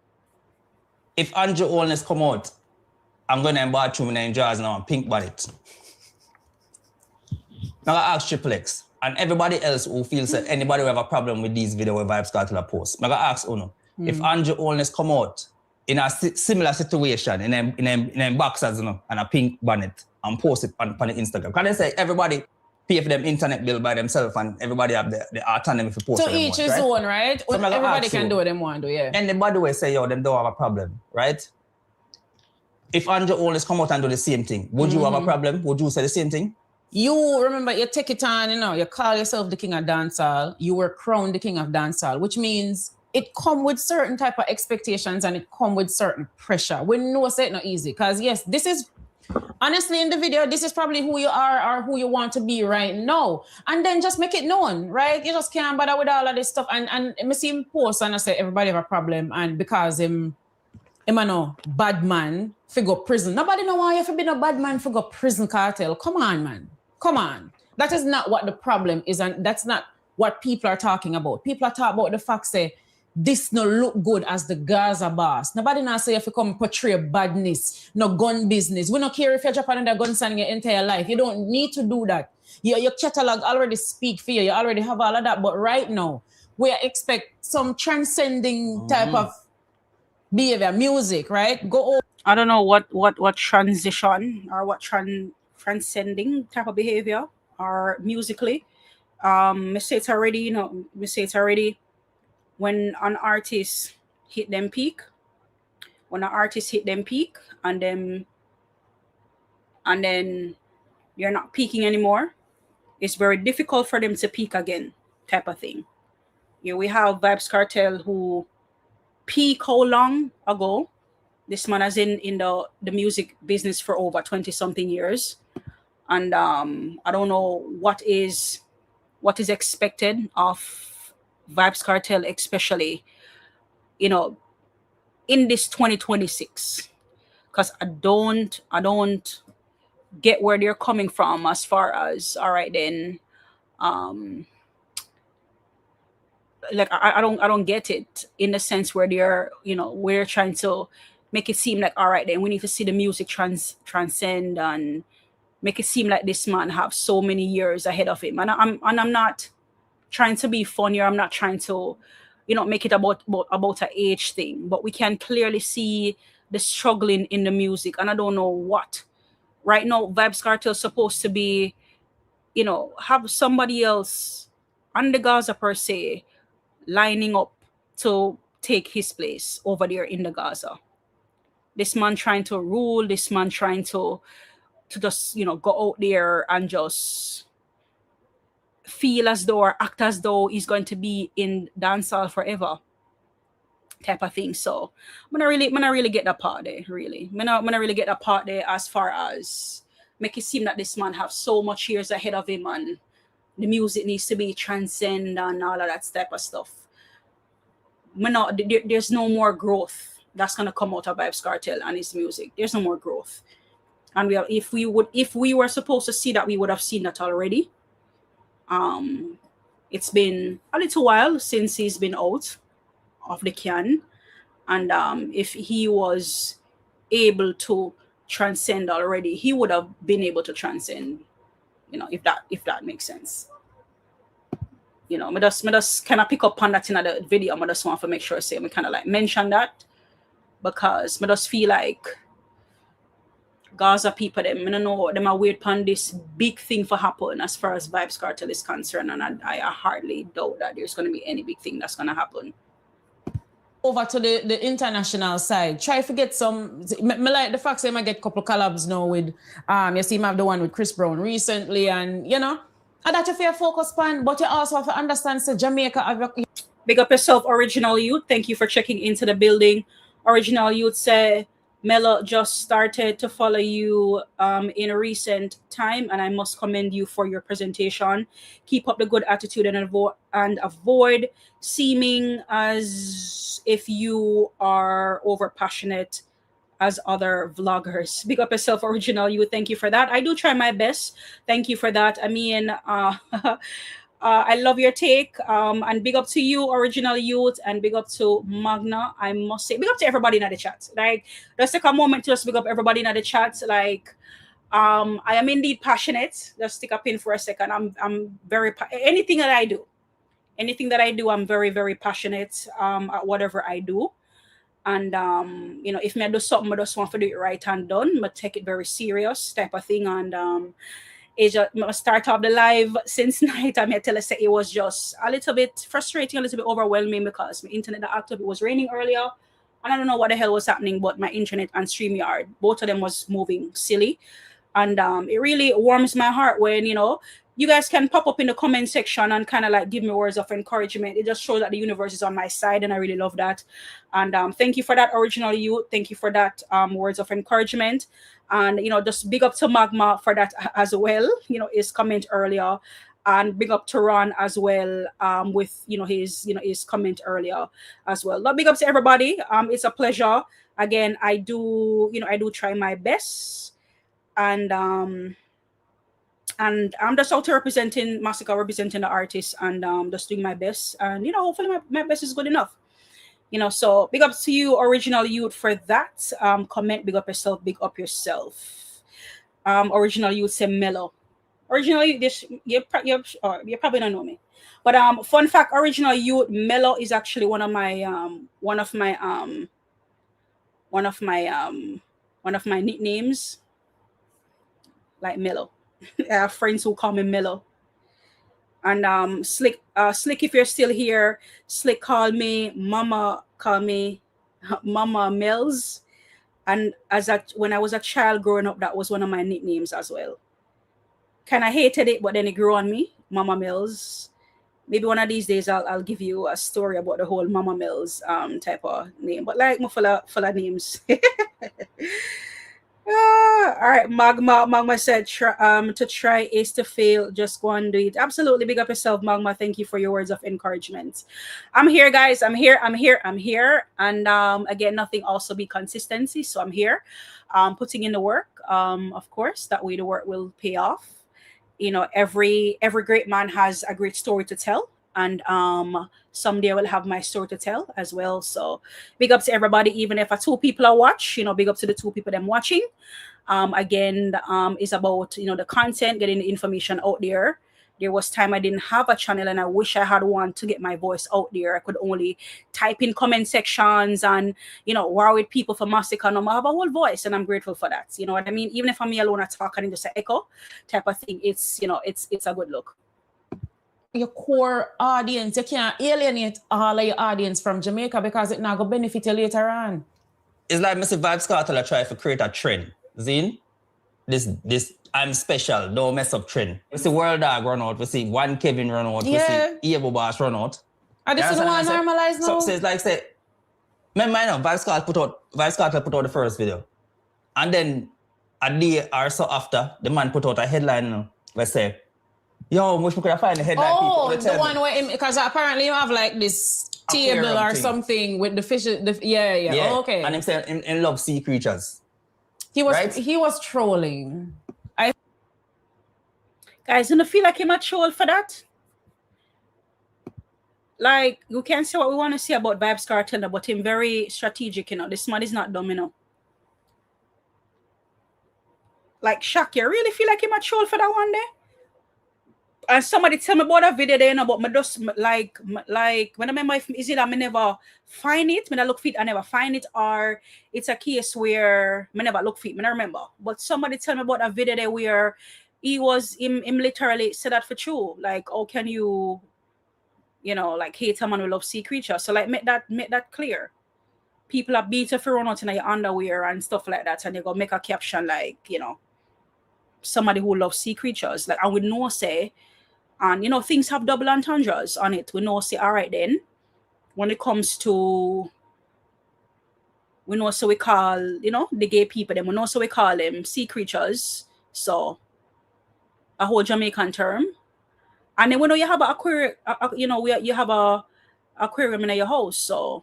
If Andrew Holness come out, I'm going to embark through my jars now and pink bonnet. Now I ask Triple X and everybody else who feels that anybody who have a problem with these videos with Vybz Kartel post. I'm going to ask Uno, if Andrew Holness come out in a similar situation, in them boxers, and a pink bonnet and post it on the Instagram. Can they say everybody pay for them internet bill by themselves and everybody have the autonomy to post to each his own, right? So everybody can do what they want to do, yeah. Anybody will say, yo, them don't have a problem, right? If Andrew always come out and do the same thing, would you have a problem? Would you say the same thing? You remember, you take it on, you call yourself the king of dancehall. You were crowned the king of dancehall, which means it come with certain type of expectations and it come with certain pressure. We know it's not easy because yes, this is honestly, in the video, this is probably who you are or who you want to be right now. And then just make it known, right? You just can't bother with all of this stuff. And I see him post and I say everybody have a problem. And because him a no bad man figure prison. Nobody know why you have to be no bad man figure prison cartel. Come on, man. Come on. That is not what the problem is. And that's not what people are talking about. People are talking about the fact say, this no look good as the Gaza boss. Nobody now say if you come portray badness, no gun business. We don't care if you're dropping another gun sign your entire life. You don't need to do that. Your catalog already speak for you. You already have all of that. But right now, we expect some transcending type of behavior, music, right? Go over. I don't know what transition or what transcending type of behavior or musically. Me say it's already, when an artist hit them peak, and then you're not peaking anymore, it's very difficult for them to peak again, type of thing. We have Vybz Kartel who peak how long ago? This man has in the music business for over 20 something years. And I don't know what is expected of Vybz Kartel, especially, in this 2026, because I don't get where they're coming from as far as, all right, then, like I don't get it in the sense where they're, we're trying to make it seem like, all right, then we need to see the music transcend and make it seem like this man have so many years ahead of him. And I'm not trying to be funny, or I'm not trying to, make it about an age thing, but we can clearly see the struggling in the music. And I don't know what. Right now, Vybz Kartel is supposed to be, have somebody else on the Gaza per se lining up to take his place over there in the Gaza. This man trying to rule, this man trying to just, go out there and just feel as though or act as though he's going to be in dancehall forever, type of thing. So I'm not really get that part there, really. I'm not really get that part there as far as make it seem that this man have so much years ahead of him and the music needs to be transcend and all of that type of stuff. There's no more growth that's gonna come out of Vybz Kartel and his music. There's no more growth. And if we were supposed to see that, we would have seen that already. It's been a little while since he's been out of the can, and if he was able to transcend already, he would have been able to transcend, if that makes sense. Me just kind of pick up on that in the video. I just want to make sure we kind of like mention that, because I just feel like Gaza people, them, I don't know, them are weird upon this big thing for happen as far as Vybz Kartel is concerned, and I hardly doubt that there's going to be any big thing that's going to happen. Over to the international side, try to get some. Me like the fact that I get a couple of collabs now with, you see, I have the one with Chris Brown recently, and and that's a fair focus pan, but you also have to understand, so Jamaica. Big up yourself, Original Youth. Thank you for checking into the building. Original Youth say, Mellz just started to follow you in a recent time, and I must commend you for your presentation. Keep up the good attitude and avoid seeming as if you are over passionate as other vloggers. Big up yourself, Original Youth. Thank you for that. I do try my best. Thank you for that. I mean, I love your take, and big up to you, Original Youth, and big up to Magna. I must say, big up to everybody in the chat. Like, let's take a moment to just big up everybody in the chat. Like, I am indeed passionate. Just stick a pin for a second. I'm very anything that I do, I'm very, very passionate at whatever I do. And if I do something, I just want to do it right and done. I take it very serious type of thing. And I start off the live since night. I may tell us it was just a little bit frustrating, a little bit overwhelming, because my internet active. It was raining earlier, and I don't know what the hell was happening, but my internet and StreamYard, both of them was moving silly. And it really warms my heart when you guys can pop up in the comment section and kind of like give me words of encouragement. It just shows that the universe is on my side, and I really love that. And thank you for that, Original Youth. Thank you for that words of encouragement. And, you know, just big up to Magma for that as well, you know, his comment earlier. And big up to Ron as well with, you know, his comment earlier as well. But big up to everybody. It's a pleasure. Again, I do try my best. And I'm just out here representing Massica, representing the artists, and just doing my best. And, you know, hopefully my best is good enough. You know, so big up to you, Original Youth, for that. Comment, big up yourself, big up yourself. Original Youth say Mellow. Original Youth, you probably don't know me. But fun fact, Original Youth, Mellow is actually one of my nicknames. Like Mellow. I have friends who call me Mellow. And Slick, if you're still here, Slick call me Mama Mellz. And when I was a child growing up, that was one of my nicknames as well. Kind of hated it, but then it grew on me, Mama Mellz. Maybe one of these days I'll give you a story about the whole Mama Mellz type of name. But like, full of names. All right, Magma said to try is to fail, just go and do it. Absolutely, big up yourself, Magma. Thank you for your words of encouragement. I'm here, guys. I'm here. And again, nothing also be consistency. So I'm here putting in the work. Of course, that way the work will pay off. You know, every great man has a great story to tell. And someday I will have my story to tell as well. So big up to everybody, even if 2 people are watch, you know, big up to the 2 people them watching. Again, is about, you know, the content, getting the information out there. There was time I didn't have a channel, and I wish I had one to get my voice out there. I could only type in comment sections and, you know, war with people for Massica. No, I have a whole voice, and I'm grateful for that. You know what I mean? Even if I'm me alone, I talk and just an echo type of thing. It's, you know, it's a good look. Your core audience, you can't alienate all of your audience from Jamaica because it not going to benefit you later on. It's like Mr. Vybz Kartel try to create a trend. Zin? This I'm special, don't mess up trend. We see World Dog run out, we see One Kevin run out, we see Evo Boss run out. And this is the one normalized now? So it's like, say, remember, you know, Vybz Kartel put out the first video. And then a day or so after, the man put out a headline, you know, where say, yo, we could have find the headline people. Oh, the one where, because apparently you have like this table or something with the fish. Yeah. Oh, okay. And him saying in love sea creatures. He was trolling. Guys, don't feel like him a troll for that? Like, you can say what we want to say about Vybz Kartel, but him very strategic, you know. This man is not dumb, you know. Like, Shaq, you really feel like him a troll for that one day? And somebody tell me about a video there, you know, but me just like when I remember, is it that I never find it? When I look for it, I never find it, or it's a case where I never look for it. I remember. But somebody tell me about a video there where him literally said that for true. Like, how can you know, like hate a man who loves sea creatures? So like make that clear. People are beaten for run out in your underwear and stuff like that, and they go make a caption like, you know, somebody who loves sea creatures. Like, and we know say. And, you know, things have double entendres on it. We know, say, all right, then, when it comes to, we know, so we call, you know, the gay people, then we know, so we call them sea creatures. So, a whole Jamaican term. And then we know you have an aquarium, you know, you have a aquarium in your house. So,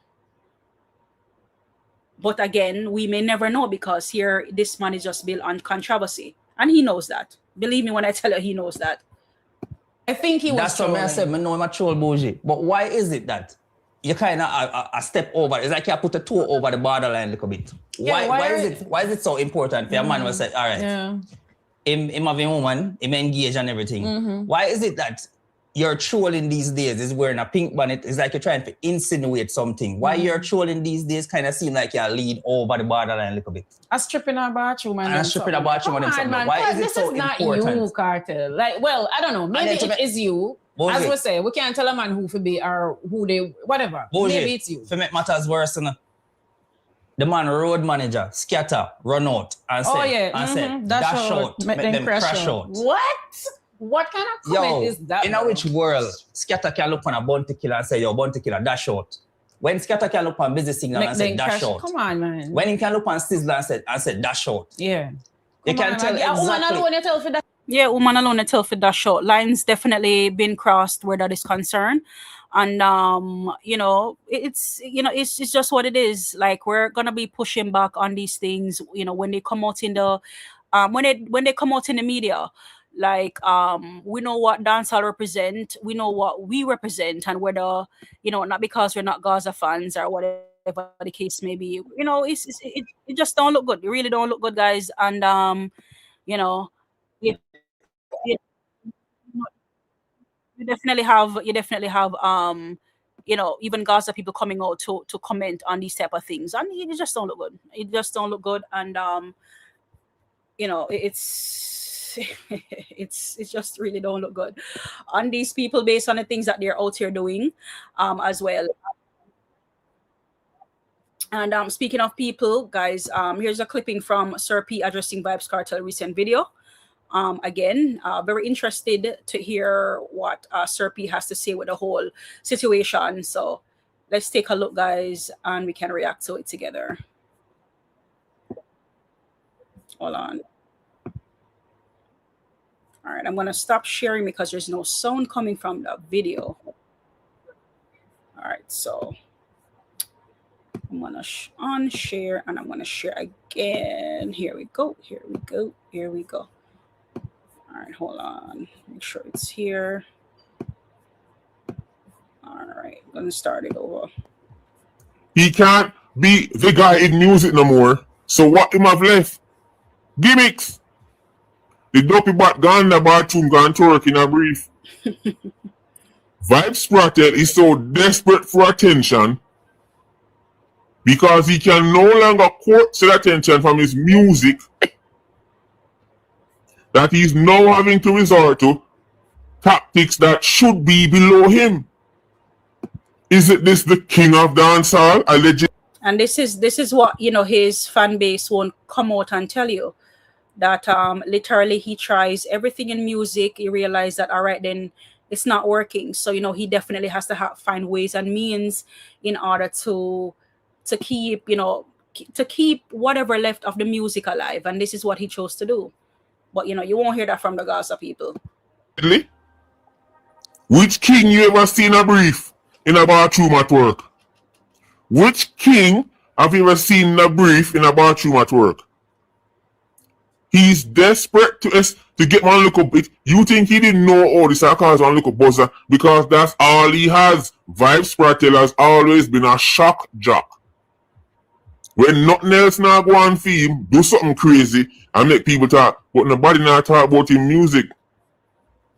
but again, we may never know because here, this man is just built on controversy. And he knows that. Believe me when I tell you, he knows that. I think he was That's what I said, I know I'm a troll bougie. But why is it that you kind of a step over? It's like you put a toe over the borderline a little bit. Why is it so important for a man who say, all right, him having a woman, him engage and everything. Why is it that you're trolling these days is wearing a pink bonnet? It's like you're trying to insinuate something. Why you're trolling these days kind of seem like you lead over the borderline a little bit. A strip in a bathroom and a strip in a bathroom and something. Why is it so important? This is not you, Kartel. Like, well, I don't know. Maybe it is you. As we say, we can't tell a man who to be or who they, whatever. Maybe it's you. To make matters worse, the man road manager, scatter, run out, and say, dash out, make them crash out. What? What kind of comment is that? In which world Scatter can look on a bounty killer and say, yo, bounty killer, dash out? When Scatter can look on Busy Signal and say, dash out? Come on, man. When he can look on Sizzler and say, dash out? Yeah. You can tell exactly. Woman alone, you tell for that. Yeah, woman alone, you tell for dash out. Lines definitely been crossed where that is concerned. And you know, it's just what it is. Like, we're gonna be pushing back on these things, you know, when they come out in the when they come out in the media. Like, we know what dancehall represent, we know what we represent, and whether, you know, not because we're not Gaza fans or whatever the case may be, you know, it just don't look good. It really don't look good, guys. And you know, you definitely have you know, even Gaza people coming out to comment on these type of things, and it just don't look good. It just don't look good. And you know, it's just really don't look good on these people based on the things that they're out here doing as well. And speaking of people, guys, here's a clipping from Sir P addressing Vybz Kartel recent video. Again, very interested to hear what Sir P has to say with the whole situation. So let's take a look, guys, and we can react to it together. Hold on. All right, I'm going to stop sharing because there's no sound coming from the video. All right, so I'm going to unshare, and I'm going to share again. Here we go. Here we go. Here we go. All right, hold on. Make sure it's here. All right, I'm going to start it over. He can't be the guy in music no more. So what him have left? Gimmicks. The dopey bat gone in the bathroom, gone to work in a brief. Vybz Kartel is so desperate for attention because he can no longer court said attention from his music that he's now having to resort to tactics that should be below him. Isn't this the king of dancehall? Allegedly. And this is what, you know, his fan base won't come out and tell you. That literally he tries everything in music. He realized that, all right, then it's not working. So, you know, he definitely has to find ways and means in order to keep, you know, to keep whatever left of the music alive. And this is what he chose to do. But, you know, you won't hear that from the Gaza people. Which king you ever seen a brief in a bathroom at work? Which king have you ever seen a brief in a bathroom at work? He's desperate to get one little bit. You think he didn't know all this cause one little buzzer because that's all he has. Vybz Kartel has always been a shock jock. When nothing else now go on for him, do something crazy and make people talk, but nobody now talk about his music.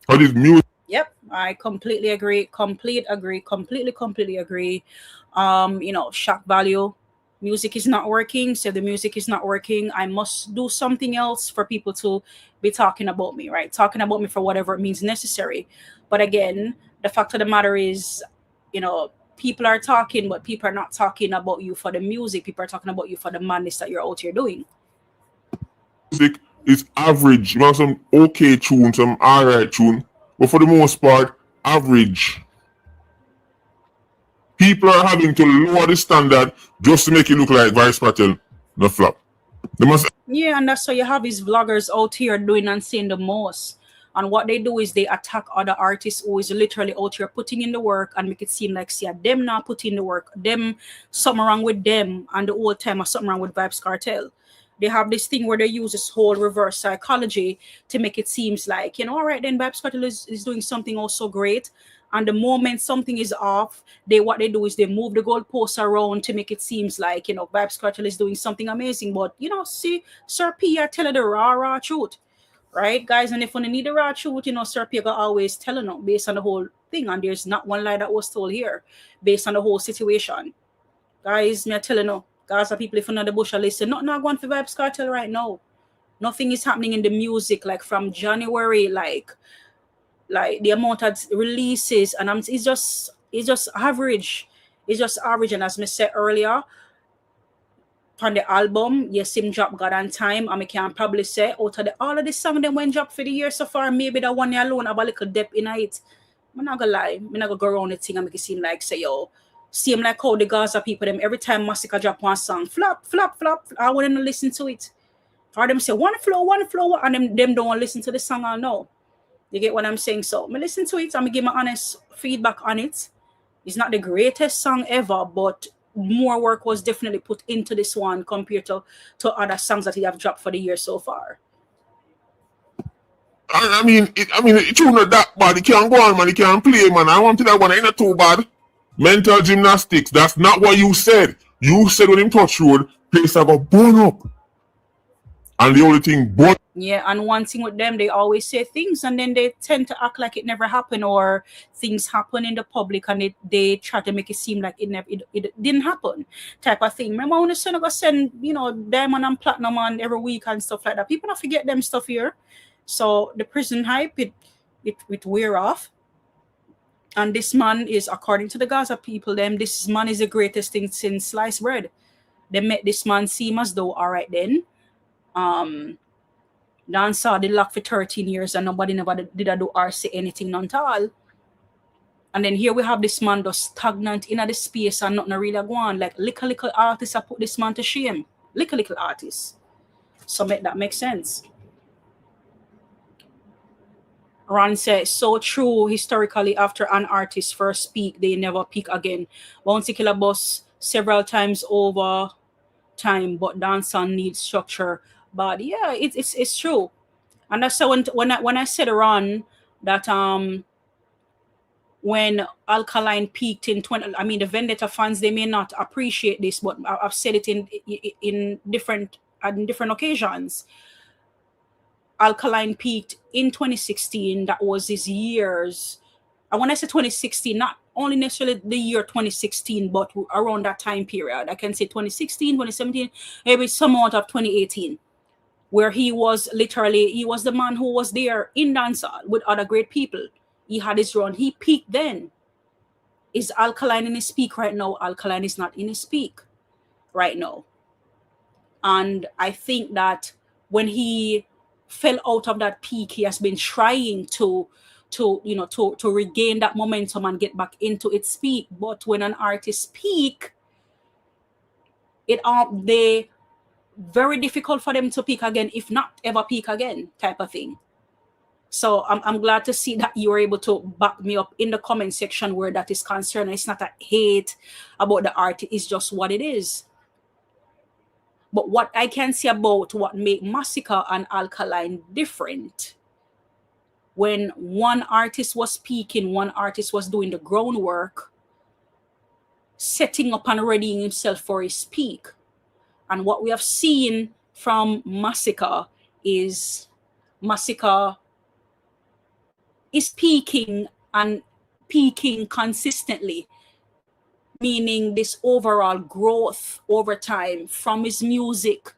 Or his music. Yep, I completely agree. Completely agree. You know, shock value. Music is not working, so the music is not working. I must do something else for people to be talking about me, right? Talking about me for whatever it means necessary. But again, the fact of the matter is, you know, people are talking, but people are not talking about you for the music. People are talking about you for the madness that you're out here doing. Music is average. You have some okay tune, some alright tune, but for the most part, average. People are having to lower the standard just to make it look like Vybz Kartel the flop. Yeah, and that's why you have these vloggers out here doing and saying the most. And what they do is they attack other artists who is literally out here putting in the work and make it seem like, see, them not putting in the work, them, something wrong with them, and the whole time or something wrong with Vybz Kartel. They have this thing where they use this whole reverse psychology to make it seems like, you know, all right, then Vybz Kartel is doing something also great. And the moment something is off, what they do is they move the goalposts around to make it seems like, you know, Vybz Kartel is doing something amazing. But, you know, see, Sir P are telling the raw truth, right, guys? And if you need the raw truth, you know, Sir P are always telling them based on the whole thing. And there's not one lie that was told here based on the whole situation. Guys, me telling you, Gaza people, if you know the bush, listen, not going for Vybz Kartel right now. Nothing is happening in the music, like from January, like the amount of releases, and it's just average. It's just average. And as I said earlier, on the album, yes, him drop God on Time, and I can probably say out of all of the songs them went drop for the year so far, maybe that one year alone have a little depth in it. I'm not gonna lie, I'm not gonna go around the thing and make it seem like say yo, seem like how the Gaza people them every time Massica drop one song, flop. I wouldn't listen to it. Or them say one flow, and them don't listen to the song or no. You get what I'm saying? So I listen to it, I'm gonna give my honest feedback on it. It's not the greatest song ever, but more work was definitely put into this one compared to other songs that he have dropped for the year so far. I mean, it's not that bad. It can't go on, man. It can't play, man. I wanted that one. Ain't not too bad. Mental gymnastics. That's not what you said. You said when him touch road, place have a burn up. And the only thing burn. Yeah, and one thing with them, they always say things and then they tend to act like it never happened, or things happen in the public and they try to make it seem like it didn't happen, type of thing. Remember when the son go send, diamond and platinum on every week and stuff like that? People don't forget them stuff here. So the prison hype, it wear off. And this man is, according to the Gaza people, this man is the greatest thing since sliced bread. They met this man seem as though, all right then, Dancehall did lock for 13 years and nobody never did do or say anything none at all. And then here we have this man just stagnant in the space and nothing really go on. Like little artists have put this man to shame. Little artists. So make that make sense. Ron says, so true. Historically, after an artist first speak, they never peak again. Bounty Killer Boss several times over time, but dancehall needs structure. But yeah, it's true. And that's so when I said Ron that when Alkaline peaked in the Vendetta fans, they may not appreciate this, but I've said it in different occasions. Alkaline peaked in 2016. That was his years. And when I say 2016, not only necessarily the year 2016, but around that time period. I can say 2016, 2017, maybe some amount of 2018, where he was the man who was there in dancehall with other great people. He had his run. He peaked then. Is Alkaline in his peak right now? Alkaline is not in his peak right now. And I think that when he fell out of that peak, he has been trying to regain that momentum and get back into its peak. But when an artist peak, they very difficult for them to peak again, if not ever peak again, type of thing. So I'm glad to see that you were able to back me up in the comment section where that is concerned. It's not a hate about the art, it's just what it is. But what I can say about what make Massica and Alkaline different, when one artist was peaking, one artist was doing the groundwork, setting up and readying himself for his peak. And what we have seen from Massica is peaking and peaking consistently, meaning this overall growth over time from his music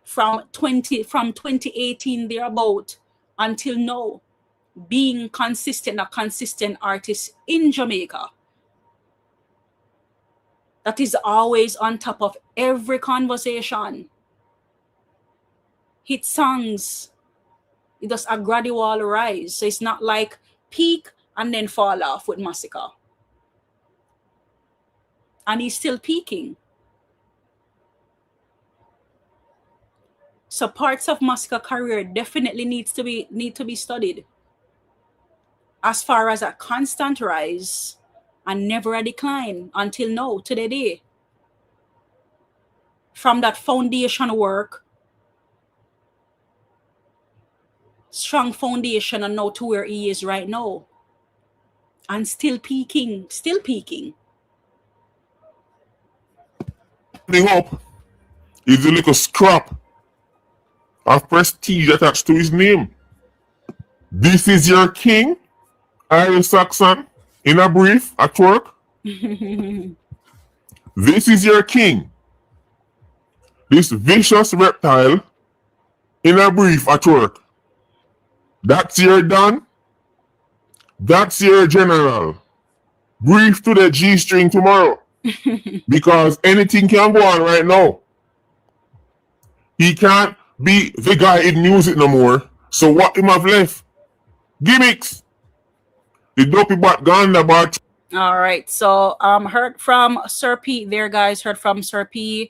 from 2018 thereabout until now, being a consistent artist in Jamaica that is always on top of every conversation. Hit songs, it does a gradual rise. So it's not like peak and then fall off with Massica. And he's still peaking. So parts of Massica career definitely need to be studied. As far as a constant rise and never a decline until now, to the day. From that foundation work, strong foundation, and now to where he is right now. And still peaking. Thing up is a little scrap of prestige attached to his name. This is your king, Iron Saxon, in a brief at work. This is your king, this vicious reptile, in a brief at work. That's your Don. That's your general. Brief to the G string tomorrow. Because anything can go on right now. He can't be the guy in music no more. So what him have left? Gimmicks. The dopey bot gone about. All right. So heard from Sir P there, guys. Heard from Sir P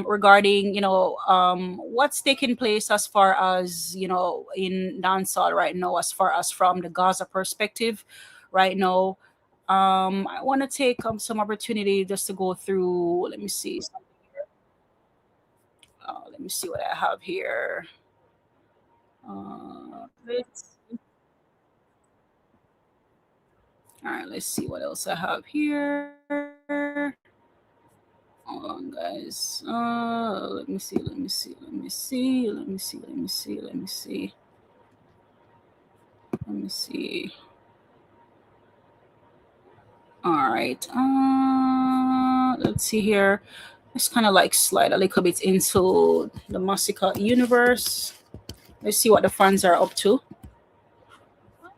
regarding, what's taking place as far as, in dancehall right now, as far as from the Gaza perspective right now. I want to take some opportunity just to go through. Let me see. Let me see what I have here. All right, let's see what else I have here. Hold on, guys. Let me see. All right. Let's see here. Let's kind of like slide a little bit into the Massica universe. Let's see what the fans are up to.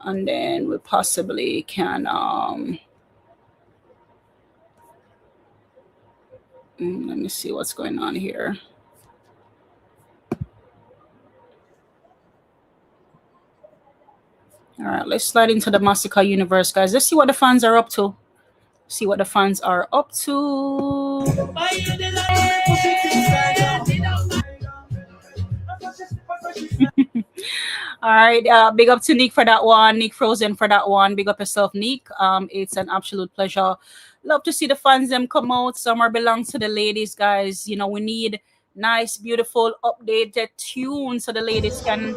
And then we possibly can let me see what's going on here. All right, let's slide into the Massica universe, guys. Let's see what the fans are up to. See what the fans are up to. All right, big up to Nick for that one. Nick Frozen for that one. Big up yourself, Nick. It's an absolute pleasure. Love to see the fans them come out. Summer belongs to the ladies, guys. We need nice, beautiful, updated tunes so the ladies can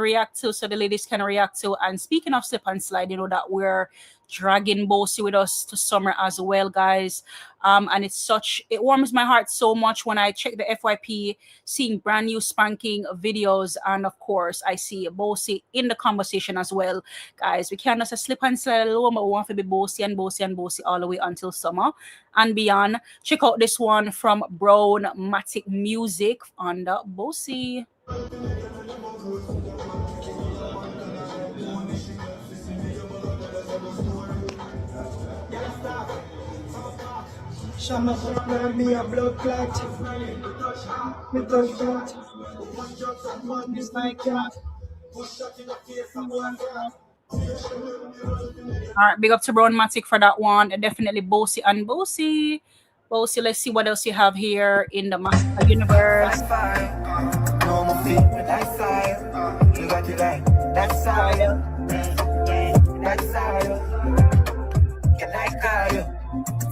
react to. And speaking of slip and slide, that we're dragging Bossy with us to summer as well, guys. And it warms my heart so much when I check the FYP, seeing brand new spanking videos. And of course, I see Bossy in the conversation as well. Guys, we can't just slip and slide alone, but we want to be Bossy and Bossy and Bossy all the way until summer and beyond. Check out this one from Brownmatic Music under Bossy. Shama me a blood clot. Me touch that. This my cat. All right, big up to Brownmatic for that one. Definitely Bossy and Bossy. Bossy, let's see what else you have here in the Massica universe. No more feet, that's fire. You got it right. That's fire. That's fire. Can I call you?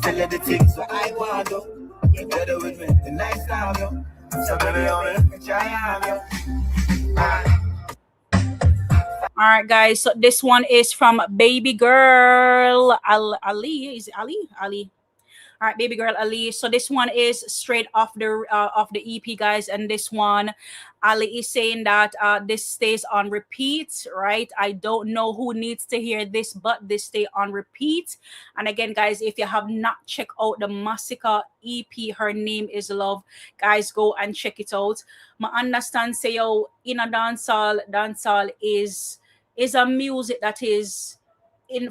Tell you the things what I want to. You better with me, the nice time, yo. So baby, I'm try you. All right, guys. So this one is from Baby Girl Ali. Is it Ali? Ali. All right, Baby Girl Ali. So this one is straight off the EP, guys. And this one, Ali is saying that this stays on repeat, right? I don't know who needs to hear this, but this stay on repeat. And again, guys, if you have not checked out the Massica EP, Her Name Is Love, guys, go and check it out. I understand, say, in a dancehall is a music that is,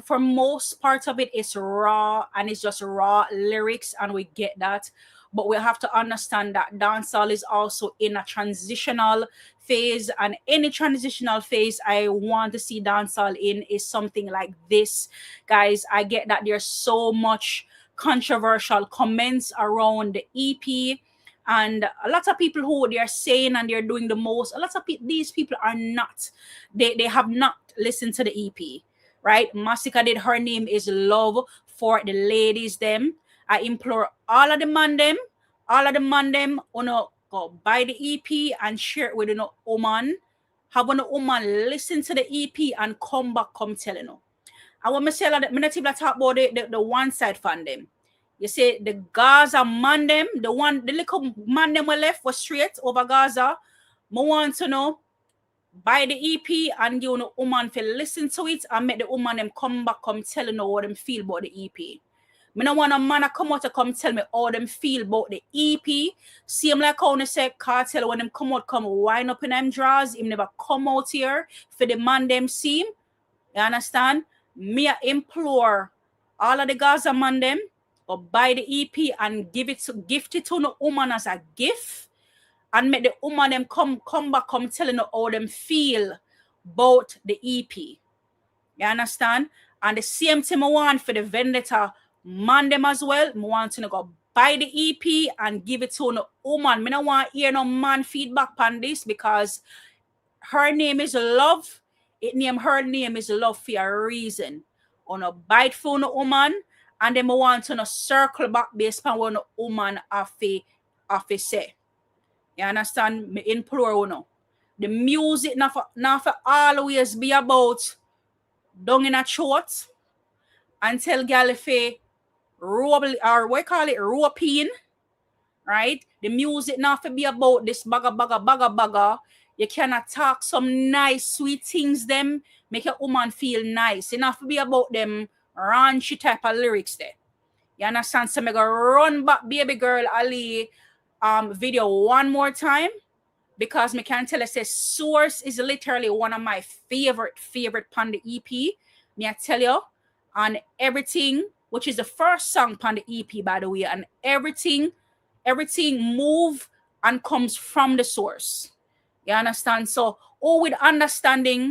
for most parts of it's raw and it's just raw lyrics, and we get that. But we have to understand that dancehall is also in a transitional phase, and any transitional phase I want to see dancehall in is something like this, guys. I get that there's so much controversial comments around the EP, and a lot of people who they're saying and they're doing the most, a lot of these people are not, they have not listened to the EP. Right? Massica did Her Name Is Love for the ladies them. I implore all of the man them, go buy the EP and share it with woman. Have a woman listen to the EP and come back, come tell you. I want to say that I'm not even talk about the one side fan them. You say the Gaza man them, the little man them we left was straight over Gaza. I want to know. Buy the EP and give the woman to listen to it and make the woman them come back, come tell you what them feel about the EP. I don't want a man to come out to come tell me how them feel about the EP. Same like how they say Kartel when them come out, come wind up in them drawers. Him never come out here for the man them see him. You understand? Me I implore all of the Gaza man them or buy the EP and gift it to the woman as a gift. and make the woman them come back, come telling you how them feel about the EP. You understand? And the same thing I want for the Vendetta man them as well. I want to go buy the EP and give it to the woman. I don't want to hear no man feedback on this because her name is Love. Her name is Love for a reason. On a bite for the woman, and then I want to circle back based on what the woman have to say. You understand? Me implore you. The music not for always be about down in a short and tell gal if or what call it roping, right? The music not for be about this bagga. You cannot talk some nice sweet things them make a woman feel nice. Enough to be about them raunchy type of lyrics there. You understand? So me go run back Baby Girl Ali video one more time because me can tell you say Source is literally one of my favorite on the EP. Me I tell you, and everything, which is the first song on the EP by the way, and everything move and comes from the source. You understand? So with understand.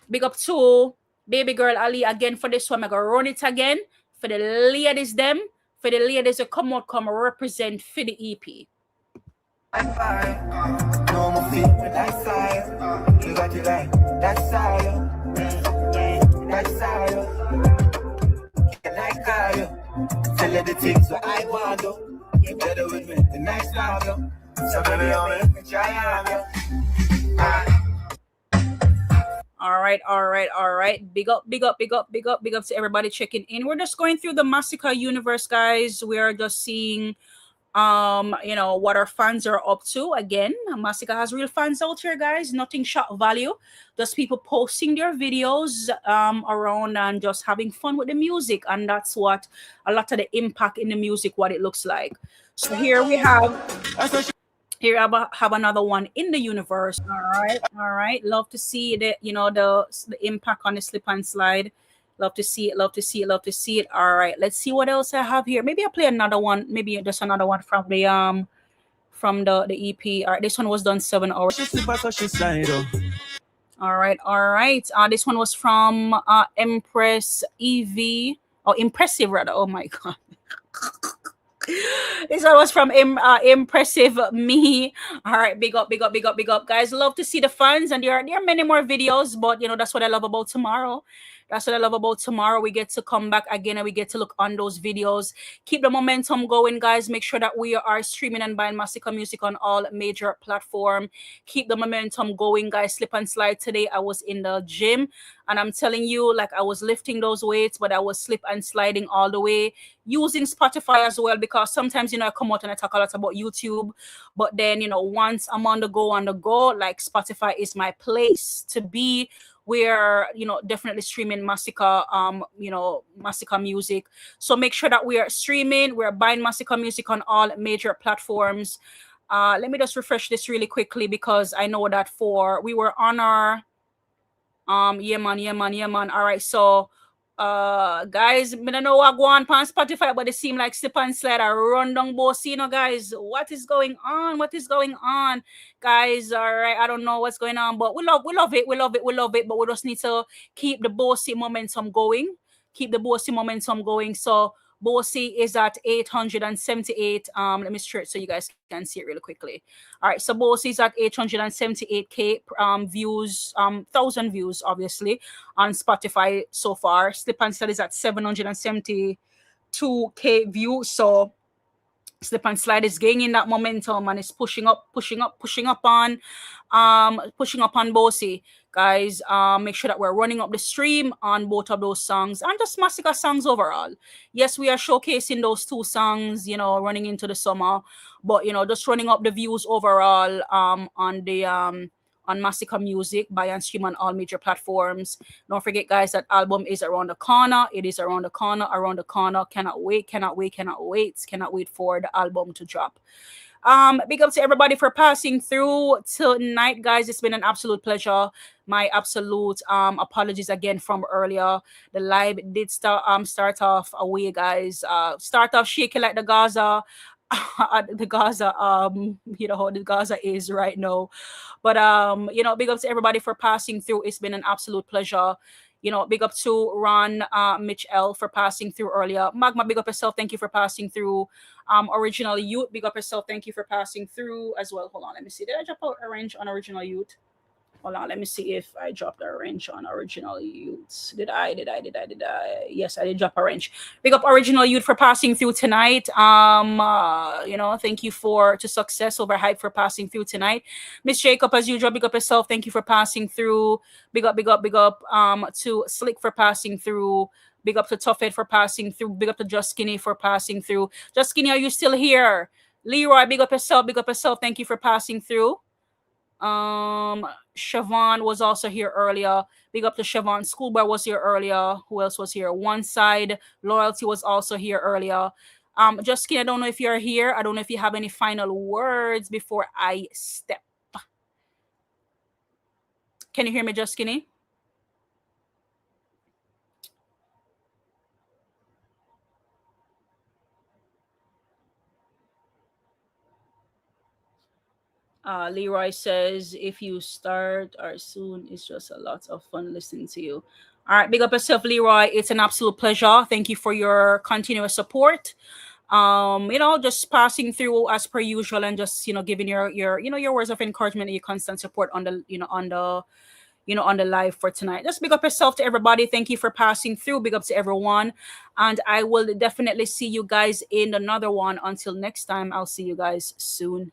Big up to Baby Girl Ali again for this one. I go run it again for the ladies them. For the ladies who come represent for the EP. No more feet with that fire. You got it like that fire. That fire. Like fire. Tell her the things what I want to. You better with me. The nice fire. So baby, I'm in try. All right. Big up to everybody checking in. We're just going through the Massica universe, guys. We are just seeing what our fans are up to. Again, Massica has real fans out here, guys. Nothing shock value. Just people posting their videos around and just having fun with the music. And that's what a lot of the impact in the music, what it looks like. So here we have have another one in the universe. All right. Love to see the the impact on the slip and slide. Love to see it. All right, let's see what else I have here. Maybe I'll play another one. Maybe just another one from the EP. All right, this one was done 7 hours. All right. This one was from Empress EV. Oh, Impressive rather. Oh my god. This one was from Impressive Me. All right, big up, guys. Love to see the fans, and there are many more videos, but that's what I love about tomorrow. We get to come back again and we get to look on those videos. Keep the momentum going, guys. Make sure that we are streaming and buying Massica music on all major platforms. Keep the momentum going, guys. Slip and slide today. I was in the gym and I'm telling you, like I was lifting those weights, but I was slip and sliding all the way, using Spotify as well, because sometimes I come out and I talk a lot about YouTube, but then once I'm on the go, like Spotify is my place to be. We're definitely streaming Massica Massica music. So make sure that we are streaming, we're buying Massica music on all major platforms. Let me just refresh this really quickly because I know that we were on our yeah man. All right, so guys, I don't know what go on Spotify, but it seem like slip and slide a run down bossy, guys. What is going on, guys? All right, I don't know what's going on, but we love it, but we just need to keep the bossy momentum going. So Bossy is at 878. Let me straight so you guys can see it really quickly. All right, so Bossy is at 878k views, 1,000 views, obviously, on Spotify so far. Slip and Slide is at 772k views. So Slip and Slide is gaining that momentum and it's pushing up on Bossy. Guys, make sure that we're running up the stream on both of those songs and just Massica songs overall. Yes, we are showcasing those 2 songs, running into the summer, but just running up the views overall on Massica music, buy and stream on all major platforms. Don't forget, guys, that album is around the corner. It is around the corner. Cannot wait for the album to drop. Big up to everybody for passing through tonight, guys. It's been an absolute pleasure. My absolute apologies again from earlier. The live did start off away, guys. Start off shaky like the Gaza. the Gaza, you know, how the Gaza is right now. But you know, big up to everybody for passing through. It's been an absolute pleasure. You know, big up to Ron, Mitch L for passing through earlier. Magma, big up yourself. Thank you for passing through. Original Youth, big up yourself. Thank you for passing through as well. Hold on, let me see. Did I drop out a range on Original Youth? Hold on, let me see if I dropped a wrench on Original Youths. Did I? Yes, I did drop a wrench. Big up Original Youth for passing through tonight. You know, thank you to Success over Hype for passing through tonight. Miss Jacob, as usual, big up yourself. Thank you for passing through. Big up to Slick for passing through. Big up to Toughhead for passing through. Big up to Just Skinny for passing through. Just Skinny, are you still here? Leroy, big up yourself. Thank you for passing through. Siobhan was also here earlier. Big up to Siobhan. Schoolboy was here earlier. Who else was here? One Side Loyalty was also here earlier. Just Skinny, I don't know if you're here. I don't know if you have any final words before I step. Can you hear me, Just Skinny? Leroy says, if you start or soon, it's just a lot of fun listening to you. All right, big up yourself, Leroy. It's an absolute pleasure. Thank you for your continuous support. You know, just passing through as per usual and just, you know, giving your words of encouragement and your constant support on the live for tonight. Just big up yourself to everybody. Thank you for passing through. Big up to everyone. And I will definitely see you guys in another one. Until next time, I'll see you guys soon.